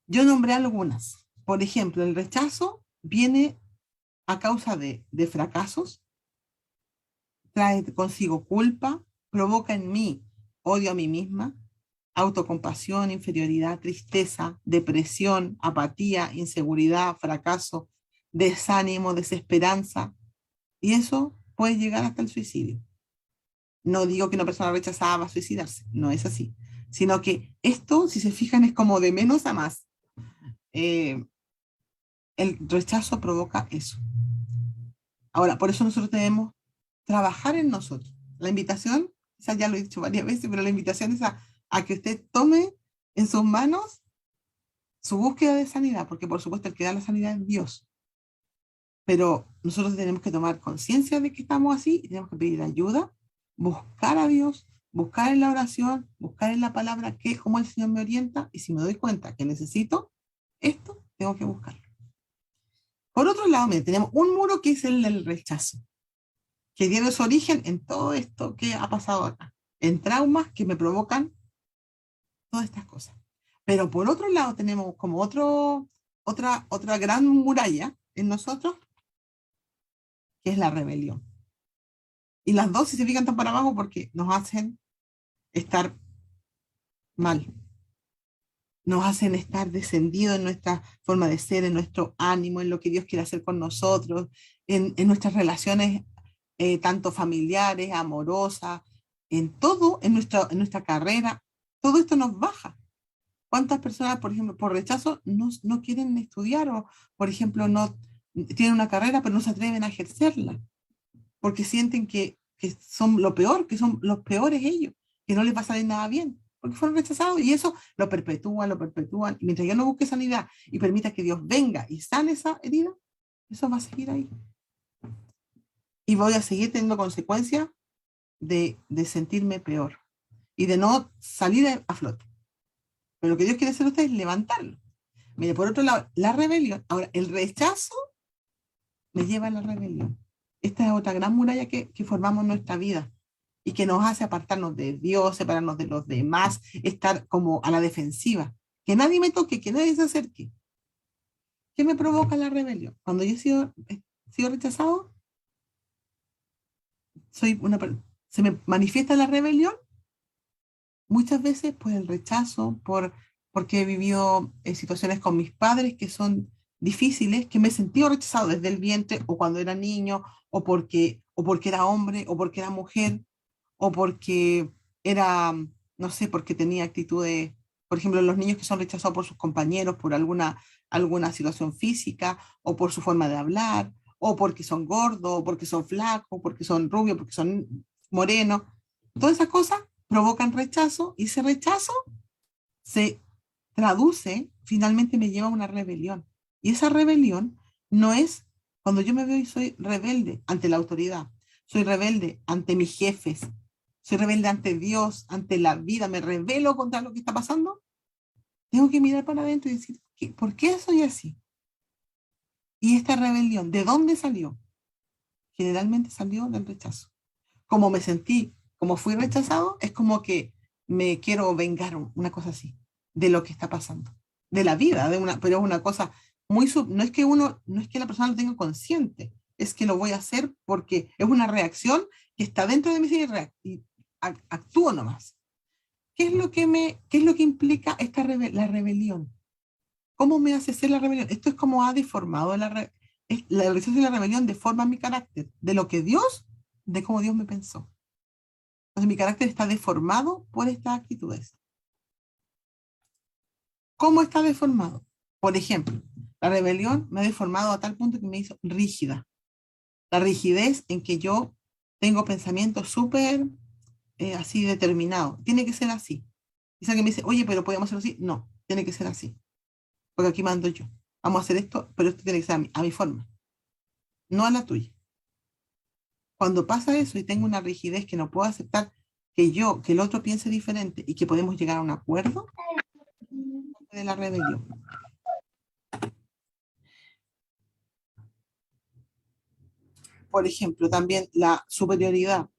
Yo nombré algunas. Por ejemplo, el rechazo viene a causa de fracasos, trae consigo culpa, provoca en mí odio a mí misma, autocompasión, inferioridad, tristeza, depresión, apatía, inseguridad, fracaso, desánimo, desesperanza. Y eso puede llegar hasta el suicidio. No digo que una persona rechazada va a suicidarse, no es así, sino que esto, si se fijan, es como de menos a más. Eh, el rechazo provoca eso. Ahora, por eso nosotros debemos trabajar en nosotros. La invitación, esa ya lo he dicho varias veces, pero la invitación es a que usted tome en sus manos su búsqueda de sanidad, porque por supuesto el que da la sanidad es Dios. Pero nosotros tenemos que tomar conciencia de que estamos así y tenemos que pedir ayuda, buscar a Dios, buscar en la oración, buscar en la palabra que cómo el Señor me orienta, y si me doy cuenta que necesito esto, tengo que buscarlo. Por otro lado, mire, tenemos un muro que es el del rechazo, que tiene su origen en todo esto que ha pasado acá, en traumas que me provocan todas estas cosas. Pero por otro lado tenemos como otra gran muralla en nosotros, que es la rebelión. Y las dos, si se fijan, están para abajo porque nos hacen estar mal, nos hacen estar descendidos en nuestra forma de ser, en nuestro ánimo, en lo que Dios quiere hacer con nosotros, en nuestras relaciones, tanto familiares, amorosas, en todo, en nuestra carrera. Todo esto nos baja. ¿Cuántas personas, por ejemplo, por rechazo, no quieren estudiar o, por ejemplo, no tienen una carrera pero no se atreven a ejercerla? Porque sienten que son lo peor, que son los peores ellos, que no les va a salir nada bien, porque fueron rechazados y eso lo perpetúan, lo perpetúan. Y mientras yo no busque sanidad y permita que Dios venga y sane esa herida, eso va a seguir ahí. Y voy a seguir teniendo consecuencias de sentirme peor y de no salir a flote. Pero lo que Dios quiere hacer usted es levantarlo. Mire, por otro lado, la rebelión. Ahora, el rechazo me lleva a la rebelión. Esta es otra gran muralla que formamos en nuestra vida y que nos hace apartarnos de Dios, separarnos de los demás, estar como a la defensiva. Que nadie me toque, que nadie se acerque. ¿Qué me provoca la rebelión? Cuando yo he sido rechazado, se me manifiesta la rebelión muchas veces por el rechazo, porque he vivido situaciones con mis padres que son difíciles, que me he sentido rechazado desde el vientre o cuando era niño, o porque era hombre, o porque era mujer, o porque era, no sé, porque tenía actitudes, por ejemplo, los niños que son rechazados por sus compañeros por alguna situación física, o por su forma de hablar, o porque son gordos, o porque son flacos, porque son rubios, porque son morenos. Todas esas cosas provocan rechazo y ese rechazo se traduce, finalmente me lleva a una rebelión. Y esa rebelión no es cuando yo me veo y soy rebelde ante la autoridad, soy rebelde ante mis jefes, soy rebelde ante Dios, ante la vida, me rebelo contra lo que está pasando. Tengo que mirar para adentro y decir, ¿por qué soy así? Y esta rebelión, ¿de dónde salió? Generalmente salió del rechazo. Como me sentí, como fui rechazado, es como que me quiero vengar, una cosa así, de lo que está pasando, de la vida, pero es una cosa no es que no es que la persona lo tenga consciente, es que lo voy a hacer porque es una reacción que está dentro de mí y actúo nomás. ¿Qué es lo que implica la rebelión? ¿Cómo me hace ser la rebelión? Esto es como ha deformado la rechazo y la rebelión deforma mi carácter, de cómo Dios me pensó. Entonces mi carácter está deformado por estas actitudes. ¿Cómo está deformado? Por ejemplo, la rebelión me ha deformado a tal punto que me hizo rígida. La rigidez en que yo tengo pensamientos súper así determinados. Tiene que ser así. Quizá que me dice, oye, pero podemos hacerlo así. No, tiene que ser así. Porque aquí mando yo. Vamos a hacer esto, pero esto tiene que ser a mi forma, no a la tuya. Cuando pasa eso y tengo una rigidez que no puedo aceptar que el otro piense diferente y que podemos llegar a un acuerdo de la rebelión. Por ejemplo, también la superioridad,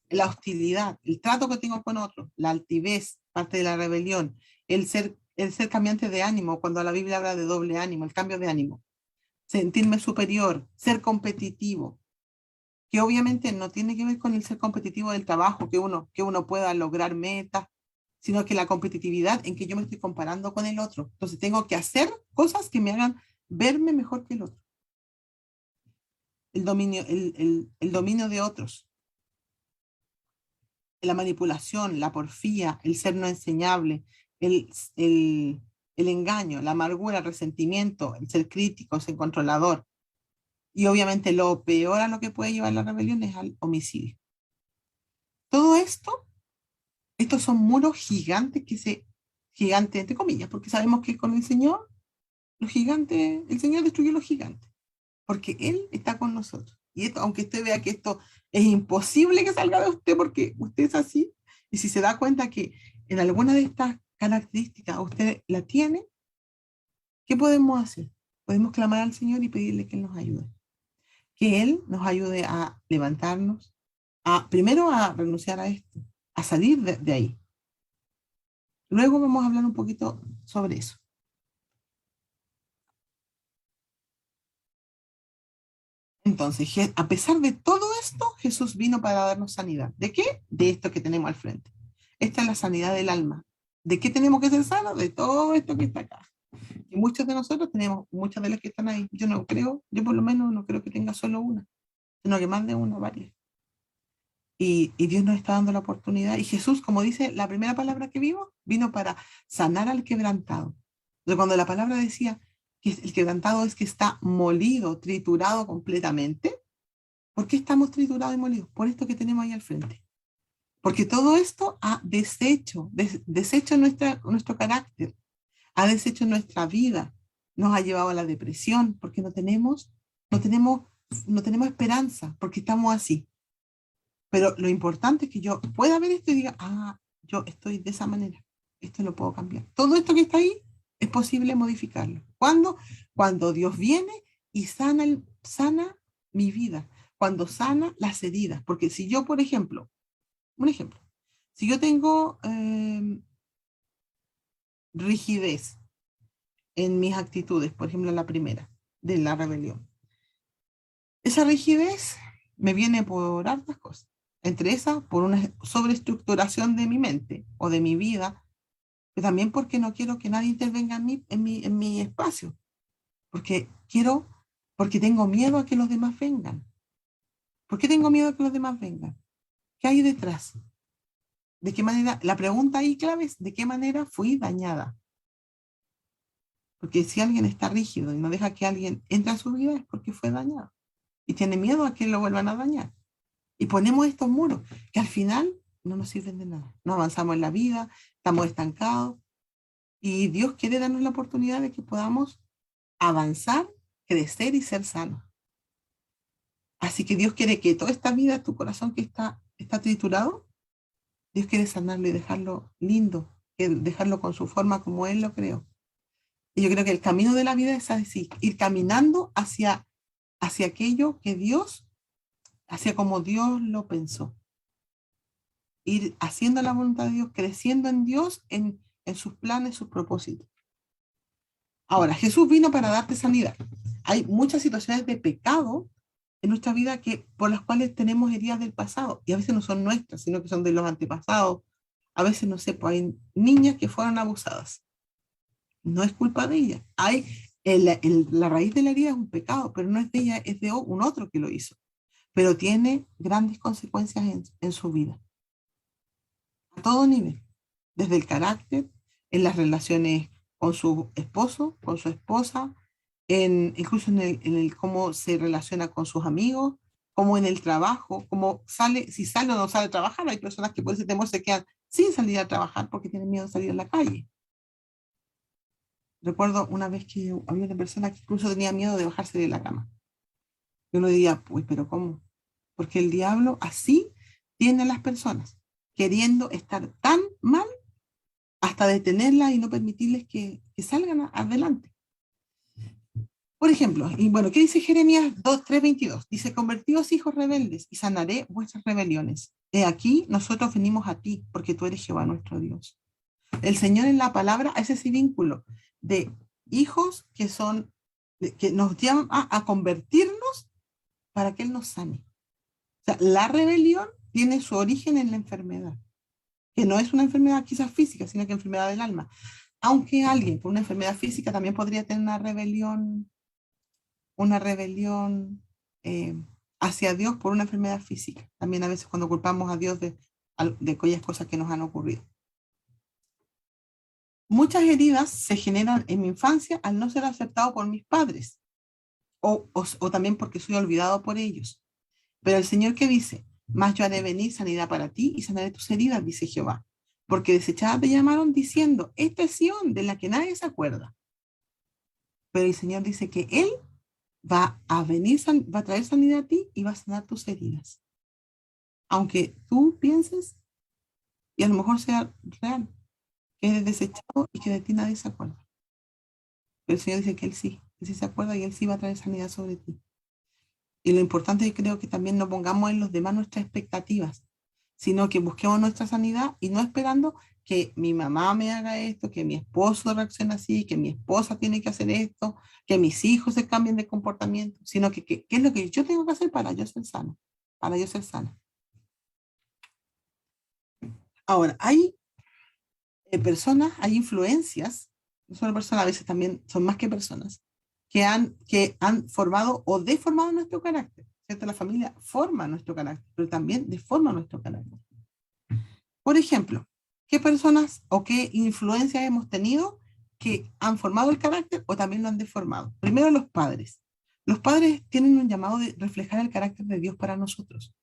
la hostilidad, el trato que tengo con otros, la altivez, parte de la rebelión, el ser cambiante de ánimo, cuando la Biblia habla de doble ánimo, el cambio de ánimo, sentirme superior, ser competitivo, que obviamente no tiene que ver con el ser competitivo del trabajo, que uno pueda lograr metas, sino que la competitividad en que yo me estoy comparando con el otro. Entonces tengo que hacer cosas que me hagan verme mejor que el otro. El dominio de otros, la manipulación, la porfía, el ser no enseñable, el, el, el engaño, la amargura, el resentimiento, el ser crítico, el ser controlador. Y obviamente lo peor a lo que puede llevar la rebelión es al homicidio. Todo esto, estos son muros gigantes gigantes entre comillas, porque sabemos que con el Señor, el Señor destruyó los gigantes, porque Él está con nosotros. Y esto, aunque usted vea que esto es imposible que salga de usted porque usted es así, y si se da cuenta que en alguna de estas características usted la tiene, ¿qué podemos hacer? Podemos clamar al Señor y pedirle que Él nos ayude. Que Él nos ayude a levantarnos, primero a renunciar a esto, a salir de ahí. Luego vamos a hablar un poquito sobre eso. Entonces, a pesar de todo esto, Jesús vino para darnos sanidad. ¿De qué? De esto que tenemos al frente. Esta es la sanidad del alma. ¿De qué tenemos que ser sanos? De todo esto que está acá. Y muchos de nosotros tenemos, muchas de las que están ahí. Yo por lo menos no creo que tenga solo una, sino que más de una, varias. Y Dios nos está dando la oportunidad. Y Jesús, como dice la primera palabra que vino para sanar al quebrantado. Entonces, cuando la palabra decía que el quebrantado es que está molido, triturado completamente, ¿por qué estamos triturados y molidos? Por esto que tenemos ahí al frente. Porque todo esto ha deshecho nuestro carácter, ha deshecho nuestra vida, nos ha llevado a la depresión, porque no tenemos esperanza, porque estamos así. Pero lo importante es que yo pueda ver esto y diga, yo estoy de esa manera, esto lo puedo cambiar. Todo esto que está ahí es posible modificarlo. ¿Cuándo? Cuando Dios viene y sana mi vida, cuando sana las heridas. Porque si yo, por ejemplo, un ejemplo, si yo tengo rigidez en mis actitudes, por ejemplo, la primera, de la rebelión, esa rigidez me viene por hartas cosas. Entre esas, por una sobreestructuración de mi mente o de mi vida, pero también porque no quiero que nadie intervenga en mi espacio, porque porque tengo miedo a que los demás vengan. ¿Por qué tengo miedo a que los demás vengan? ¿Qué hay detrás? ¿De qué manera? La pregunta ahí clave es, ¿de qué manera fui dañada? Porque si alguien está rígido y no deja que alguien entre a su vida es porque fue dañado y tiene miedo a que lo vuelvan a dañar. Y ponemos estos muros que al final no nos sirven de nada. No avanzamos en la vida, estamos estancados y Dios quiere darnos la oportunidad de que podamos avanzar, crecer y ser sanos. Así que Dios quiere que toda esta vida, tu corazón que está triturado, Dios quiere sanarlo y dejarlo lindo, dejarlo con su forma como Él lo creó. Y yo creo que el camino de la vida es así, ir caminando hacia aquello que Dios, hacia como Dios lo pensó. Ir haciendo la voluntad de Dios, creciendo en Dios, en sus planes, sus propósitos. Ahora, Jesús vino para darte sanidad. Hay muchas situaciones de pecado en nuestra vida por las cuales tenemos heridas del pasado, y a veces no son nuestras, sino que son de los antepasados. A veces, no sé, pues hay niñas que fueron abusadas. No es culpa de ellas. La raíz de la herida es un pecado, pero no es de ella, es de un otro que lo hizo. Pero tiene grandes consecuencias en su vida, a todo nivel, desde el carácter, en las relaciones con su esposo, con su esposa, incluso en el cómo se relaciona con sus amigos, como en el trabajo, cómo sale, si sale o no sale a trabajar. Hay personas que por ese temor se quedan sin salir a trabajar porque tienen miedo de salir a la calle. Recuerdo una vez que había una persona que incluso tenía miedo de bajarse de la cama. Yo le diría, pues, pero ¿cómo? Porque el diablo así tiene a las personas, queriendo estar tan mal hasta detenerlas y no permitirles que salgan adelante. Por ejemplo, y bueno, ¿qué dice Jeremías 2:3-22? Dice, convertidos hijos rebeldes y sanaré vuestras rebeliones. He aquí, nosotros venimos a ti, porque tú eres Jehová nuestro Dios. El Señor en la palabra es ese vínculo de hijos que nos llaman a convertirnos para que Él nos sane. O sea, la rebelión tiene su origen en la enfermedad, que no es una enfermedad quizás física, sino que enfermedad del alma. Aunque alguien con una enfermedad física también podría tener una rebelión eh, hacia Dios por una enfermedad física. También a veces cuando culpamos a Dios de aquellas cosas que nos han ocurrido. Muchas heridas se generan en mi infancia al no ser aceptado por mis padres o también porque soy olvidado por ellos. Pero el Señor que dice, más yo haré venir sanidad para ti y sanaré tus heridas, dice Jehová. Porque desechadas te llamaron diciendo, esta es Sión de la que nadie se acuerda. Pero el Señor dice que Él va a venir, va a traer sanidad a ti y va a sanar tus heridas. Aunque tú pienses, y a lo mejor sea real, que eres desechado y que de ti nadie se acuerda. Pero el Señor dice que sí se acuerda y Él sí va a traer sanidad sobre ti. Y lo importante es que creo que también no pongamos en los demás nuestras expectativas, sino que busquemos nuestra sanidad y no esperando que mi mamá me haga esto, que mi esposo reaccione así, que mi esposa tiene que hacer esto, que mis hijos se cambien de comportamiento, sino ¿qué es lo que yo tengo que hacer para yo ser sano? Para yo ser sana. Ahora, hay personas, hay influencias, no solo personas, a veces también son más que personas, que han formado o deformado nuestro carácter. ¿Cierto? La familia forma nuestro carácter, pero también deforma nuestro carácter. Por ejemplo, ¿qué personas o qué influencias hemos tenido que han formado el carácter o también lo han deformado? Primero, los padres. Los padres tienen un llamado de reflejar el carácter de Dios para nosotros.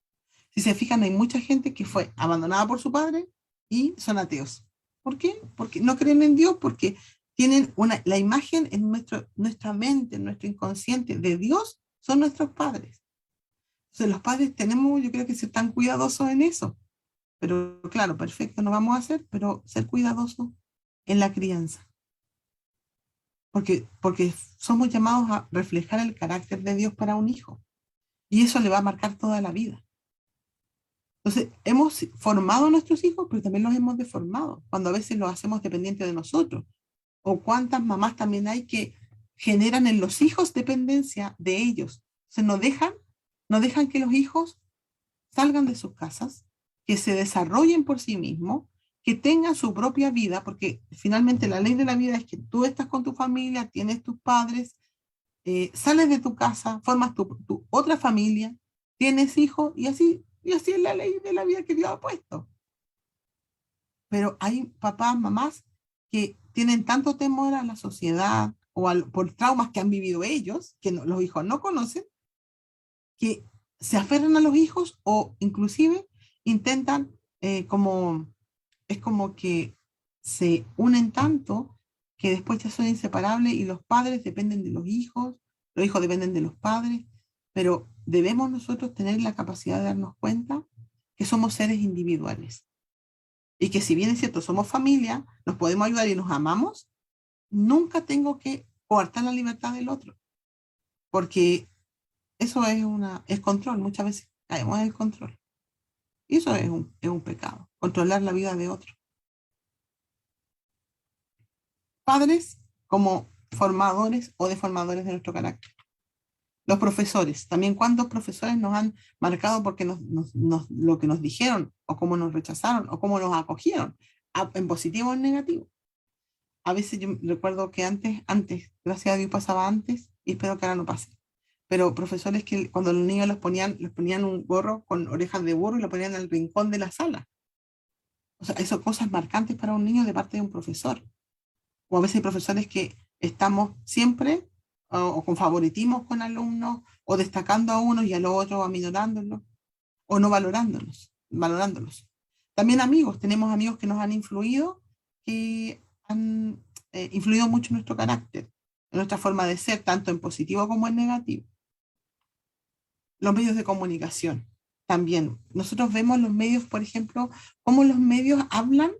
Si se fijan, hay mucha gente que fue abandonada por su padre y son ateos. ¿Por qué? Porque no creen en Dios, porque tienen la imagen en nuestra mente, en nuestro inconsciente de Dios, son nuestros padres. Entonces los padres tenemos, yo creo que ser tan cuidadosos en eso. Pero claro, perfecto, no vamos a hacer, pero ser cuidadosos en la crianza. porque somos llamados a reflejar el carácter de Dios para un hijo. Y eso le va a marcar toda la vida. Entonces, hemos formado a nuestros hijos, pero también los hemos deformado, cuando a veces los hacemos dependientes de nosotros. O cuántas mamás también hay que generan en los hijos dependencia de ellos. O sea, no dejan que los hijos salgan de sus casas, que se desarrollen por sí mismos, que tengan su propia vida, porque finalmente la ley de la vida es que tú estás con tu familia, tienes tus padres, sales de tu casa, formas tu otra familia, tienes hijos y así es la ley de la vida que Dios ha puesto. Pero hay papás, mamás que tienen tanto temor a la sociedad o por traumas que han vivido ellos, que los hijos no conocen, que se aferran a los hijos o inclusive intentan es como que se unen tanto que después ya son inseparables y los padres dependen de los hijos dependen de los padres, pero debemos nosotros tener la capacidad de darnos cuenta que somos seres individuales y que si bien es cierto, somos familia, nos podemos ayudar y nos amamos, nunca tengo que coartar la libertad del otro, porque eso es control, muchas veces caemos en el control. Y eso es un pecado, controlar la vida de otro. Padres como formadores o deformadores de nuestro carácter. Los profesores, también cuántos profesores nos han marcado porque lo que nos dijeron o cómo nos rechazaron o cómo nos acogieron, en positivo o en negativo. A veces yo recuerdo que antes, gracias a Dios pasaba antes y espero que ahora no pase. Pero profesores que cuando los niños les ponían un gorro con orejas de burro y lo ponían al rincón de la sala. O sea, eso cosas marcantes para un niño de parte de un profesor. O a veces hay profesores que estamos siempre o con favoritismos con alumnos, o destacando a unos y a los otros aminorándolos, o no valorándolos. También amigos, tenemos amigos que nos han influido, que han influido mucho en nuestro carácter, en nuestra forma de ser, tanto en positivo como en negativo. Los medios de comunicación, también. Nosotros vemos los medios, por ejemplo, cómo los medios hablan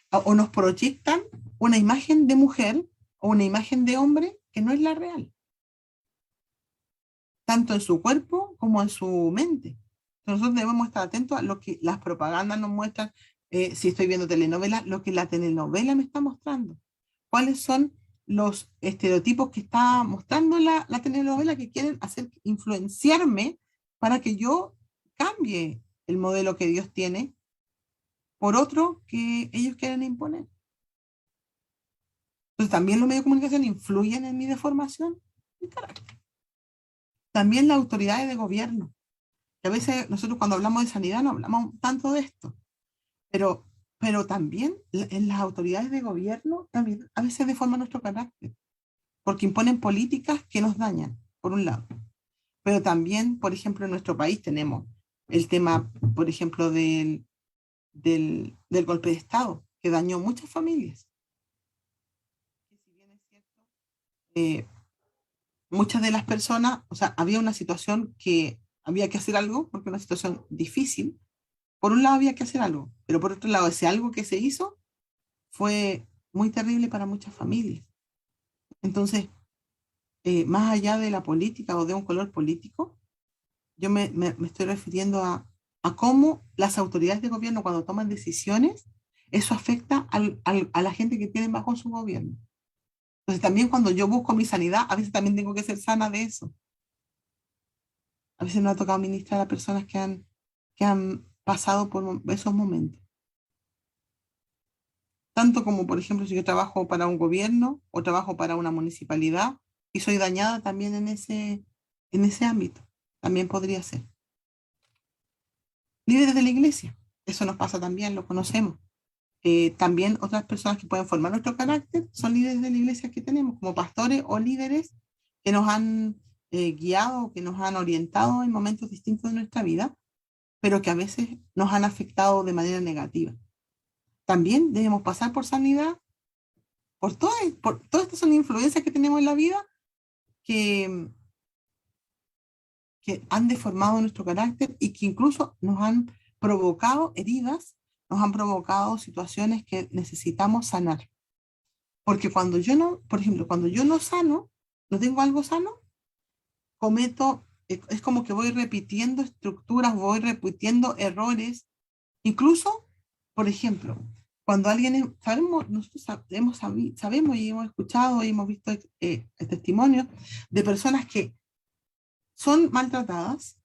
o nos proyectan una imagen de mujer o una imagen de hombre que no es la real, tanto en su cuerpo como en su mente. Nosotros debemos estar atentos a lo que las propagandas nos muestran, si estoy viendo telenovela, lo que la telenovela me está mostrando. ¿Cuáles son los estereotipos que está mostrando la telenovela que quieren hacer influenciarme para que yo cambie el modelo que Dios tiene por otro que ellos quieren imponer? Entonces, también los medios de comunicación influyen en mi deformación y carácter. También las autoridades de gobierno. Que a veces nosotros cuando hablamos de sanidad no hablamos tanto de esto, pero, pero también en las autoridades de gobierno también a veces deforman nuestro carácter, porque imponen políticas que nos dañan, por un lado. Pero también, por ejemplo, en nuestro país tenemos el tema, por ejemplo, del golpe de Estado, que dañó muchas familias. Si bien es cierto, eh, muchas de las personas, o sea, había una situación que había que hacer algo, porque una situación difícil. Por un lado había que hacer algo, pero por otro lado ese algo que se hizo fue muy terrible para muchas familias. Entonces, más allá de la política o de un color político, yo me estoy refiriendo a cómo las autoridades de gobierno cuando toman decisiones, eso afecta a la gente que tiene bajo su gobierno. Entonces también cuando yo busco mi sanidad, a veces también tengo que ser sana de eso. A veces nos ha tocado ministrar a personas que han pasado por esos momentos. Tanto como, por ejemplo, si yo trabajo para un gobierno o trabajo para una municipalidad y soy dañada también en ese ámbito, también podría ser. Líderes de la iglesia, eso nos pasa también, lo conocemos. También otras personas que pueden formar nuestro carácter son líderes de la iglesia que tenemos, como pastores o líderes que nos han guiado, que nos han orientado en momentos distintos de nuestra vida, pero que a veces nos han afectado de manera negativa. También debemos pasar por sanidad, por todas estas son influencias que tenemos en la vida que, que han deformado nuestro carácter y que incluso nos han provocado heridas, nos han provocado situaciones que necesitamos sanar. Porque cuando yo no, por ejemplo, cuando yo no sano, no tengo algo sano, cometo, es como que voy repitiendo estructuras, voy repitiendo errores. Incluso, por ejemplo, cuando alguien, sabemos, nosotros sabemos y hemos escuchado y hemos visto testimonios de personas que son maltratadas,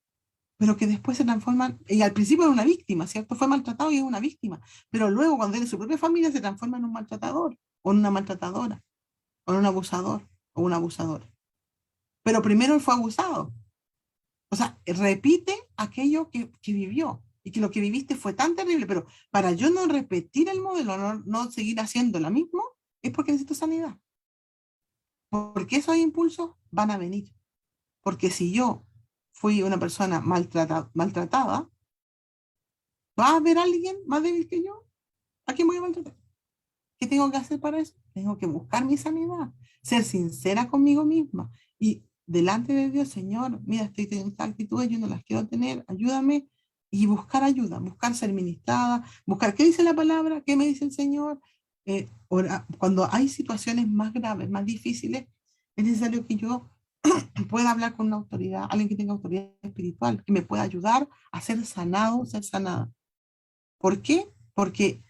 pero que después se transforman, y al principio era una víctima, ¿cierto? Fue maltratado y es una víctima, pero luego cuando tiene su propia familia se transforma en un maltratador, o en una maltratadora, o en un abusador, o un abusador. Pero primero él fue abusado. O sea, repite aquello que vivió y que lo que viviste fue tan terrible, pero para yo no repetir el modelo, no seguir haciendo lo mismo, es porque necesito sanidad. Porque esos impulsos van a venir. Porque si yo fui una persona maltratada, ¿va a haber alguien más débil que yo? ¿A quién voy a maltratar? ¿Qué tengo que hacer para eso? Tengo que buscar mi sanidad, ser sincera conmigo misma y delante de Dios, Señor, mira, estoy teniendo esta actitud, yo no las quiero tener, ayúdame y buscar ayuda, buscar ser ministrada, buscar qué dice la palabra, qué me dice el Señor. Cuando hay situaciones más graves, más difíciles, es necesario que yo pueda hablar con una autoridad, alguien que tenga autoridad espiritual, que me pueda ayudar a ser sanado, ser sanada. ¿Por qué? Porque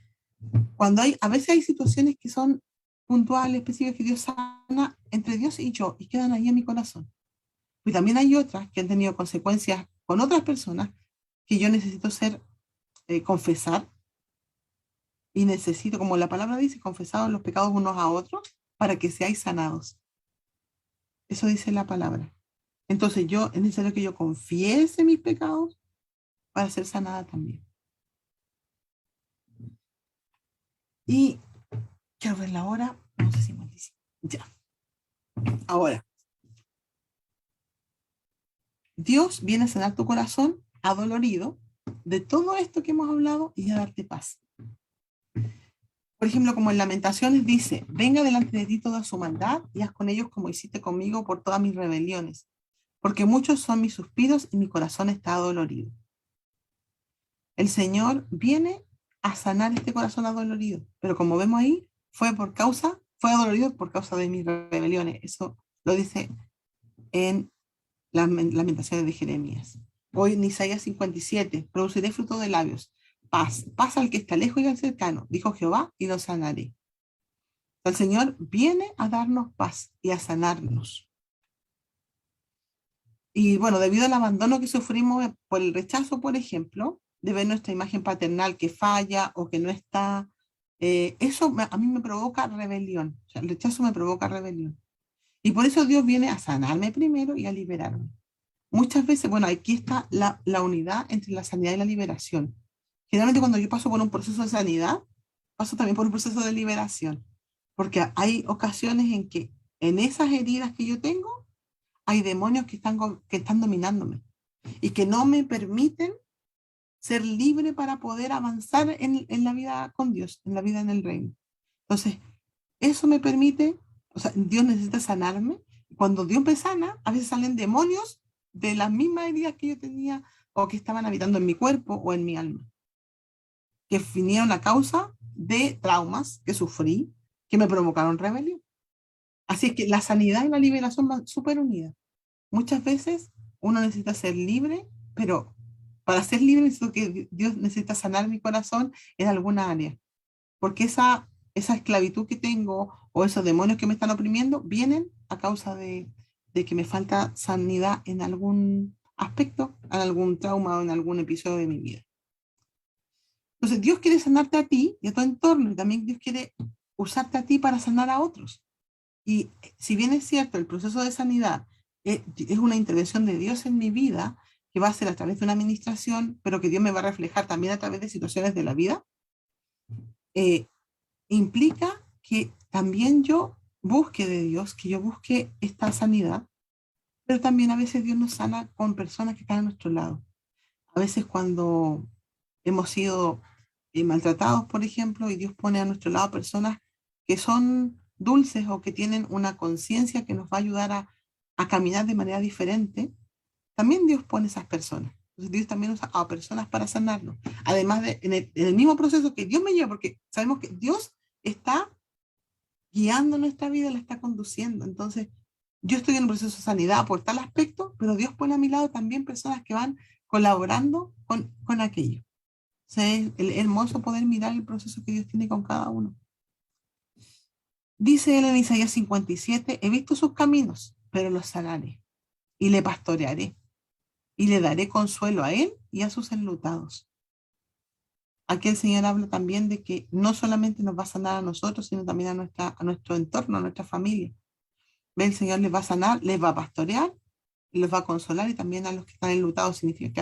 cuando a veces hay situaciones que son puntuales, específicas, que Dios sana entre Dios y yo, y quedan ahí en mi corazón. Y también hay otras que han tenido consecuencias con otras personas que yo necesito confesar, y necesito, como la palabra dice, confesados los pecados unos a otros para que seáis sanados. Eso dice la palabra. Entonces es necesario que yo confiese mis pecados para ser sanada también. Y quiero ver la hora, no sé si malísimo. Ya. Ahora, Dios viene a sanar tu corazón adolorido de todo esto que hemos hablado y a darte paz. Por ejemplo, como en Lamentaciones dice, venga delante de ti toda su maldad y haz con ellos como hiciste conmigo por todas mis rebeliones, porque muchos son mis suspiros y mi corazón está adolorido. El Señor viene a sanar este corazón adolorido, pero como vemos ahí, fue adolorido por causa de mis rebeliones. Eso lo dice en las Lamentaciones de Jeremías. Hoy en Isaías 57, produciré fruto de labios. Paz al que está lejos y al cercano, dijo Jehová, y lo sanaré. El Señor viene a darnos paz y a sanarnos. Y bueno, debido al abandono que sufrimos por el rechazo, por ejemplo, de ver nuestra imagen paternal que falla o que no está, a mí me provoca rebelión. O sea, el rechazo me provoca rebelión. Y por eso Dios viene a sanarme primero y a liberarme. Muchas veces, bueno, aquí está la unidad entre la sanidad y la liberación. Generalmente cuando yo paso por un proceso de sanidad, paso también por un proceso de liberación, porque hay ocasiones en que en esas heridas que yo tengo, hay demonios que están dominándome y que no me permiten ser libre para poder avanzar en la vida con Dios, en la vida en el reino. Entonces, eso me permite, o sea, Dios necesita sanarme. Cuando Dios me sana, a veces salen demonios de las mismas heridas que yo tenía o que estaban habitando en mi cuerpo o en mi alma, que vinieron a causa de traumas que sufrí, que me provocaron rebelión. Así es que la sanidad y la liberación van súper unidas. Muchas veces uno necesita ser libre, pero para ser libre necesito que Dios necesita sanar mi corazón en alguna área, porque esa esclavitud que tengo o esos demonios que me están oprimiendo vienen a causa de que me falta sanidad en algún aspecto, en algún trauma o en algún episodio de mi vida. Entonces Dios quiere sanarte a ti y a tu entorno, y también Dios quiere usarte a ti para sanar a otros. Y si bien es cierto, el proceso de sanidad es una intervención de Dios en mi vida, que va a ser a través de una administración, pero que Dios me va a reflejar también a través de situaciones de la vida, eh, implica que también yo busque de Dios, que yo busque esta sanidad, pero también a veces Dios nos sana con personas que están a nuestro lado. A veces cuando hemos sido maltratados, por ejemplo, y Dios pone a nuestro lado personas que son dulces o que tienen una conciencia que nos va a ayudar a caminar de manera diferente, también Dios pone esas personas. Entonces Dios también usa a personas para sanarnos. Además en el mismo proceso que Dios me lleva, porque sabemos que Dios está guiando nuestra vida, la está conduciendo. Entonces, yo estoy en un proceso de sanidad por tal aspecto, pero Dios pone a mi lado también personas que van colaborando con aquello. O sea, es hermoso poder mirar el proceso que Dios tiene con cada uno. Dice él en Isaías 57, he visto sus caminos, pero los sanaré y le pastorearé y le daré consuelo a él y a sus enlutados. Aquí el Señor habla también de que no solamente nos va a sanar a nosotros, sino también a nuestro entorno, a nuestra familia. ¿Ve? El Señor les va a sanar, les va a pastorear, les va a consolar y también a los que están enlutados, significa que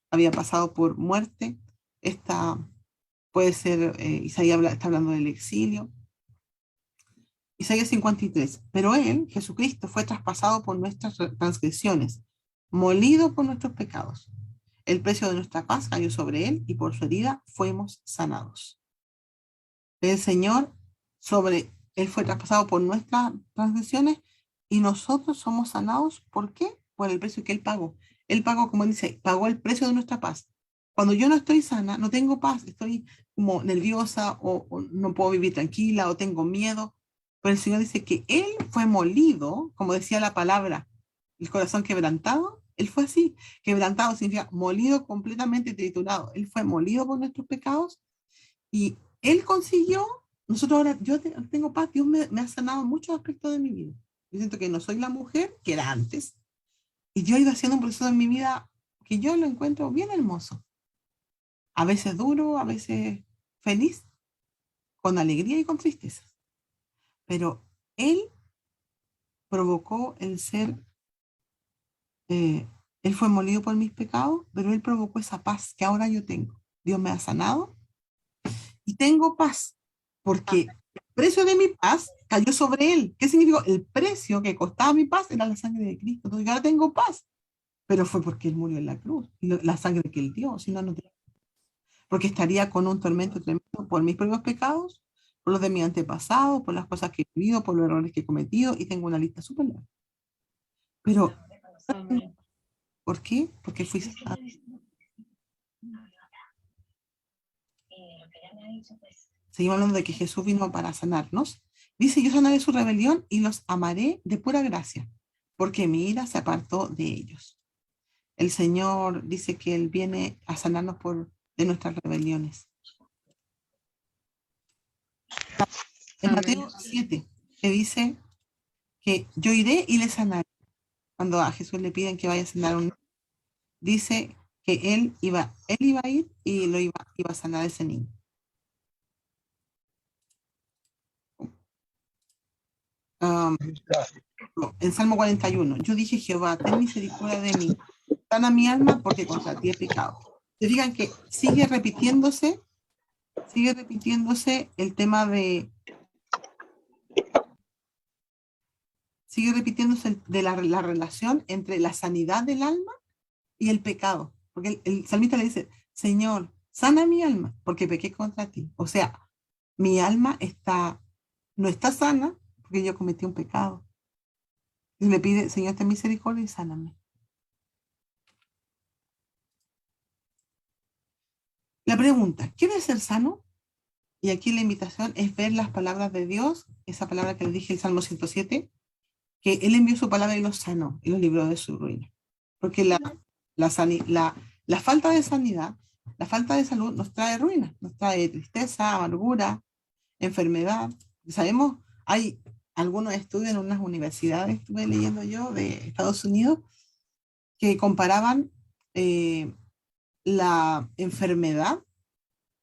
había pasado por muerte. Esta puede ser, Isaías está hablando del exilio. Isaías 53, pero él, Jesucristo, fue traspasado por nuestras transgresiones, molido por nuestros pecados. El precio de nuestra paz cayó sobre él y por su herida fuimos sanados. El Señor, él fue traspasado por nuestras transgresiones y nosotros somos sanados. ¿Por qué? Por el precio que él pagó. Él pagó, como dice, pagó el precio de nuestra paz. Cuando yo no estoy sana, no tengo paz, estoy como nerviosa o no puedo vivir tranquila o tengo miedo. Pero el Señor dice que él fue molido, como decía la palabra, el corazón quebrantado. Él fue así, quebrantado significa molido, completamente triturado. Él fue molido por nuestros pecados y él consiguió, nosotros ahora, tengo paz, Dios me ha sanado muchos aspectos de mi vida. Yo siento que no soy la mujer que era antes. Y yo he ido haciendo un proceso en mi vida que yo lo encuentro bien hermoso. A veces duro, a veces feliz, con alegría y con tristeza. Pero él provocó el ser, eh, él fue molido por mis pecados, pero él provocó esa paz que ahora yo tengo. Dios me ha sanado y tengo paz, porque el precio de mi paz cayó sobre él. ¿Qué significó? El precio que costaba mi paz era la sangre de Cristo. Entonces yo ahora tengo paz, pero fue porque él murió en la cruz, y la sangre que él dio, si no, no tenía. Porque estaría con un tormento tremendo por mis propios pecados, por los de mi antepasado, por las cosas que he vivido, por los errores que he cometido, y tengo una lista súper larga. Pero, ¿por qué? Porque fui sanado. Seguimos hablando de que Jesús vino para sanarnos. Dice, yo sanaré su rebelión y los amaré de pura gracia, porque mi ira se apartó de ellos. El Señor dice que Él viene a sanarnos de nuestras rebeliones. En Mateo 7, que dice que yo iré y le sanaré. Cuando a Jesús le piden que vaya a sanar a un niño, dice que él iba a ir y iba a sanar a ese niño. Um, en Salmo 41, yo dije, Jehová, ten misericordia de mí, sana mi alma porque contra ti he pecado. Se fijan que sigue repitiéndose el tema sigue repitiéndose de la relación entre la sanidad del alma y el pecado. Porque el salmista le dice, Señor, sana mi alma porque pequé contra ti. O sea, mi alma no está sana porque yo cometí un pecado. Y le pide, Señor, ten misericordia y sáname. La pregunta, ¿quieres ser sano? Y aquí la invitación es ver las palabras de Dios, esa palabra que le dije el Salmo 107, que Él envió su palabra y los sanó y los libró de su ruina. Porque la falta de sanidad, la falta de salud nos trae ruina, nos trae tristeza, amargura, enfermedad. Sabemos, hay algunos estudios en unas universidades, estuve leyendo yo, de Estados Unidos, que comparaban la enfermedad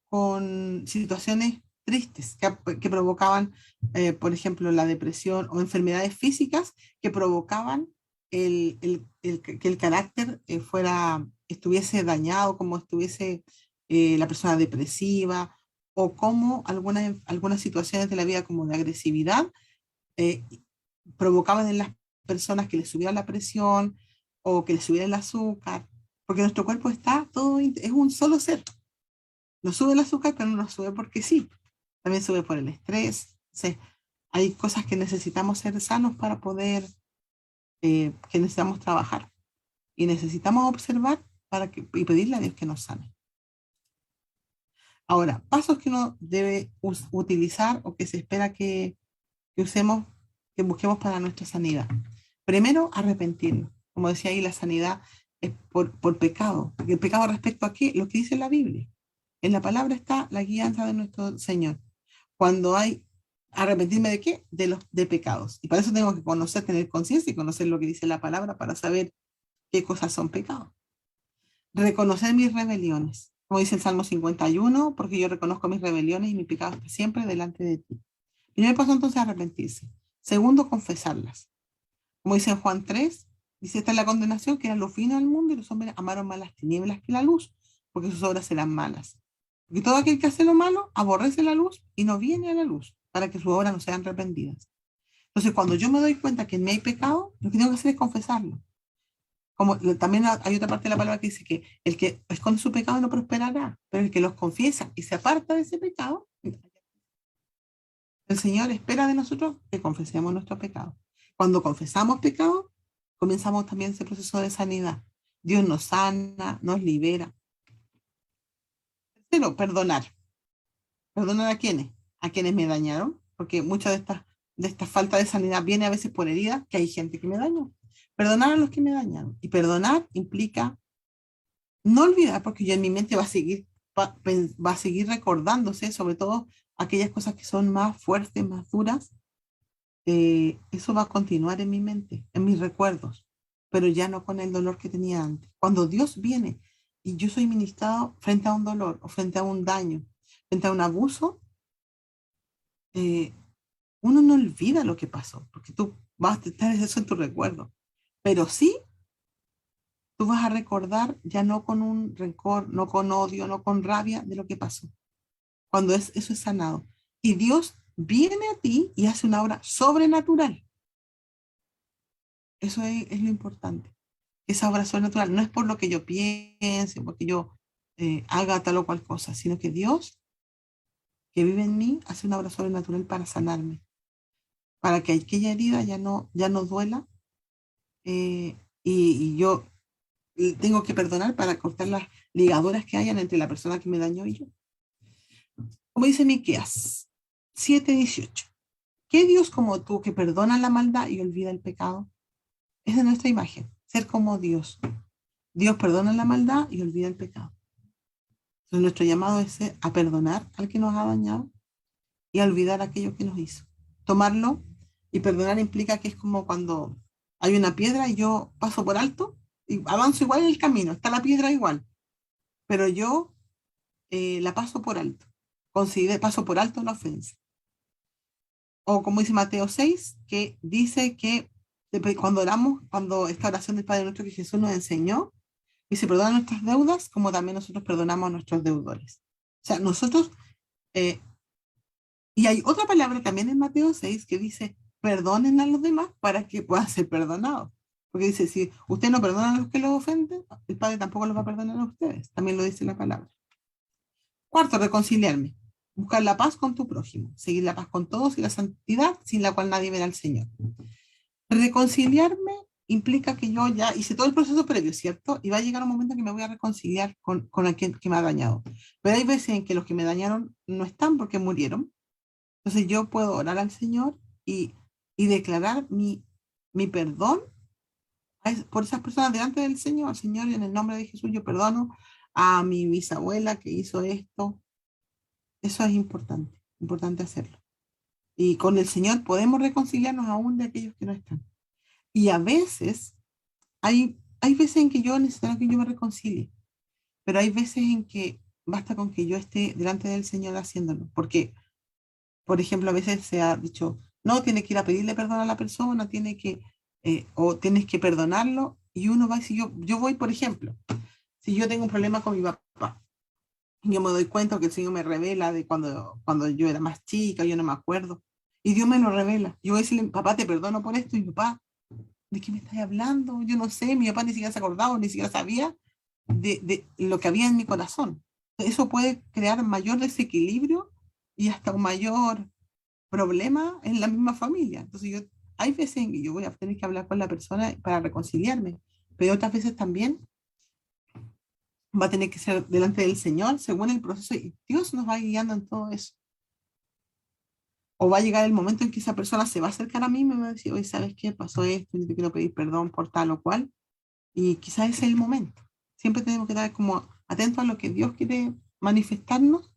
con situaciones tristes que provocaban, por ejemplo, la depresión o enfermedades físicas que provocaban que el carácter estuviese dañado, como estuviese la persona depresiva o como algunas situaciones de la vida como de agresividad eh, provocaban en las personas que les subiera la presión o que les subiera el azúcar, porque nuestro cuerpo es un solo ser. Nos sube el azúcar, pero no nos sube porque sí. También sube por el estrés. Sí, hay cosas que necesitamos ser sanos para que necesitamos trabajar. Y necesitamos observar y pedirle a Dios que nos sane. Ahora, pasos que uno debe utilizar o que se espera que que usemos, que busquemos para nuestra sanidad. Primero, arrepentirnos. Como decía ahí, la sanidad es por pecado. ¿El pecado respecto a qué? Lo que dice la Biblia. En la palabra está la guianza de nuestro Señor. Cuando hay arrepentirme de qué? De pecados. Y para eso tengo que conocer, tener conciencia y conocer lo que dice la palabra para saber qué cosas son pecados. Reconocer mis rebeliones. Como dice el Salmo 51, porque yo reconozco mis rebeliones y mis pecados siempre delante de ti. Primer paso entonces arrepentirse. Segundo, confesarlas. Como dice en Juan 3, dice, esta es la condenación, que era lo fino del mundo y los hombres amaron más las tinieblas que la luz, porque sus obras eran malas. Porque todo aquel que hace lo malo aborrece la luz y no viene a la luz para que sus obras no sean arrepentidas. Entonces, cuando yo me doy cuenta que en mí hay pecado, lo que tengo que hacer es confesarlo. Como también hay otra parte de la palabra que dice que el que esconde su pecado no prosperará, pero el que los confiesa y se aparta de ese pecado, el Señor espera de nosotros que confesemos nuestro pecado. Cuando confesamos pecado, comenzamos también ese proceso de sanidad. Dios nos sana, nos libera. Tercero, perdonar. ¿Perdonar a quiénes? A quienes me dañaron, porque mucha de esta falta de sanidad viene a veces por heridas, que hay gente que me dañó. Perdonar a los que me dañaron. Y perdonar implica no olvidar, porque yo en mi mente va a seguir recordándose, sobre todo aquellas cosas que son más fuertes, más duras. Eso va a continuar en mi mente, en mis recuerdos, pero ya no con el dolor que tenía antes. Cuando Dios viene y yo soy ministrado frente a un dolor o frente a un daño, frente a un abuso, eh, uno no olvida lo que pasó, porque tú vas a tener eso en tu recuerdo, pero sí tú vas a recordar ya no con un rencor, no con odio, no con rabia de lo que pasó, cuando eso es sanado. Y Dios viene a ti y hace una obra sobrenatural. Eso es lo importante. Esa obra sobrenatural no es por lo que yo piense, porque yo haga tal o cual cosa, sino que Dios, que vive en mí, hace una obra sobrenatural para sanarme, para que aquella herida ya no duela, y yo tengo que perdonar para cortar las ligaduras que hayan entre la persona que me dañó y yo. Como dice Miqueas 7:18, ¿qué Dios como tú que perdona la maldad y olvida el pecado? Esa es nuestra imagen, ser como Dios. Dios perdona la maldad y olvida el pecado. Entonces nuestro llamado es a perdonar al que nos ha dañado y a olvidar aquello que nos hizo. Tomarlo y perdonar implica que es como cuando hay una piedra y yo paso por alto y avanzo igual en el camino, está la piedra igual, pero yo la paso por alto, paso por alto la ofensa. O como dice Mateo 6, que dice que cuando oramos, cuando esta oración del Padre nuestro que Jesús nos enseñó, y se perdonan nuestras deudas, como también nosotros perdonamos a nuestros deudores. O sea, nosotros, eh, y hay otra palabra también en Mateo 6 que dice, perdonen a los demás para que puedan ser perdonados. Porque dice, si usted no perdona a los que los ofenden, el Padre tampoco los va a perdonar a ustedes. También lo dice la palabra. Cuarto, reconciliarme. Buscar la paz con tu prójimo. Seguir la paz con todos y la santidad sin la cual nadie verá al Señor. Reconciliarme implica que yo ya hice todo el proceso previo, ¿cierto? Y va a llegar un momento en que me voy a reconciliar con aquel que me ha dañado. Pero hay veces en que los que me dañaron no están porque murieron. Entonces yo puedo orar al Señor y declarar mi perdón por esas personas delante del Señor. Señor, en el nombre de Jesús yo perdono a mi bisabuela que hizo esto. Eso es importante, importante hacerlo. Y con el Señor podemos reconciliarnos aún de aquellos que no están. Y a veces, hay veces en que yo necesito que yo me reconcilie, pero hay veces en que basta con que yo esté delante del Señor haciéndolo. Porque, por ejemplo, a veces se ha dicho, no, tiene que ir a pedirle perdón a la persona, o tienes que perdonarlo, y uno va, si yo voy, por ejemplo, si yo tengo un problema con mi papá, yo me doy cuenta que el Señor me revela de cuando yo era más chica, yo no me acuerdo, y Dios me lo revela. Yo voy a decirle, papá, te perdono por esto, y mi papá, ¿de qué me estás hablando? Yo no sé, mi papá ni siquiera se acordaba, ni siquiera sabía de lo que había en mi corazón. Eso puede crear mayor desequilibrio y hasta un mayor problema en la misma familia. Entonces hay veces en que yo voy a tener que hablar con la persona para reconciliarme, pero otras veces también va a tener que ser delante del Señor según el proceso y Dios nos va guiando en todo eso. O va a llegar el momento en que esa persona se va a acercar a mí y me va a decir, oye, ¿sabes qué? Pasó esto, yo te quiero pedir perdón por tal o cual. Y quizás ese es el momento. Siempre tenemos que estar como atentos a lo que Dios quiere manifestarnos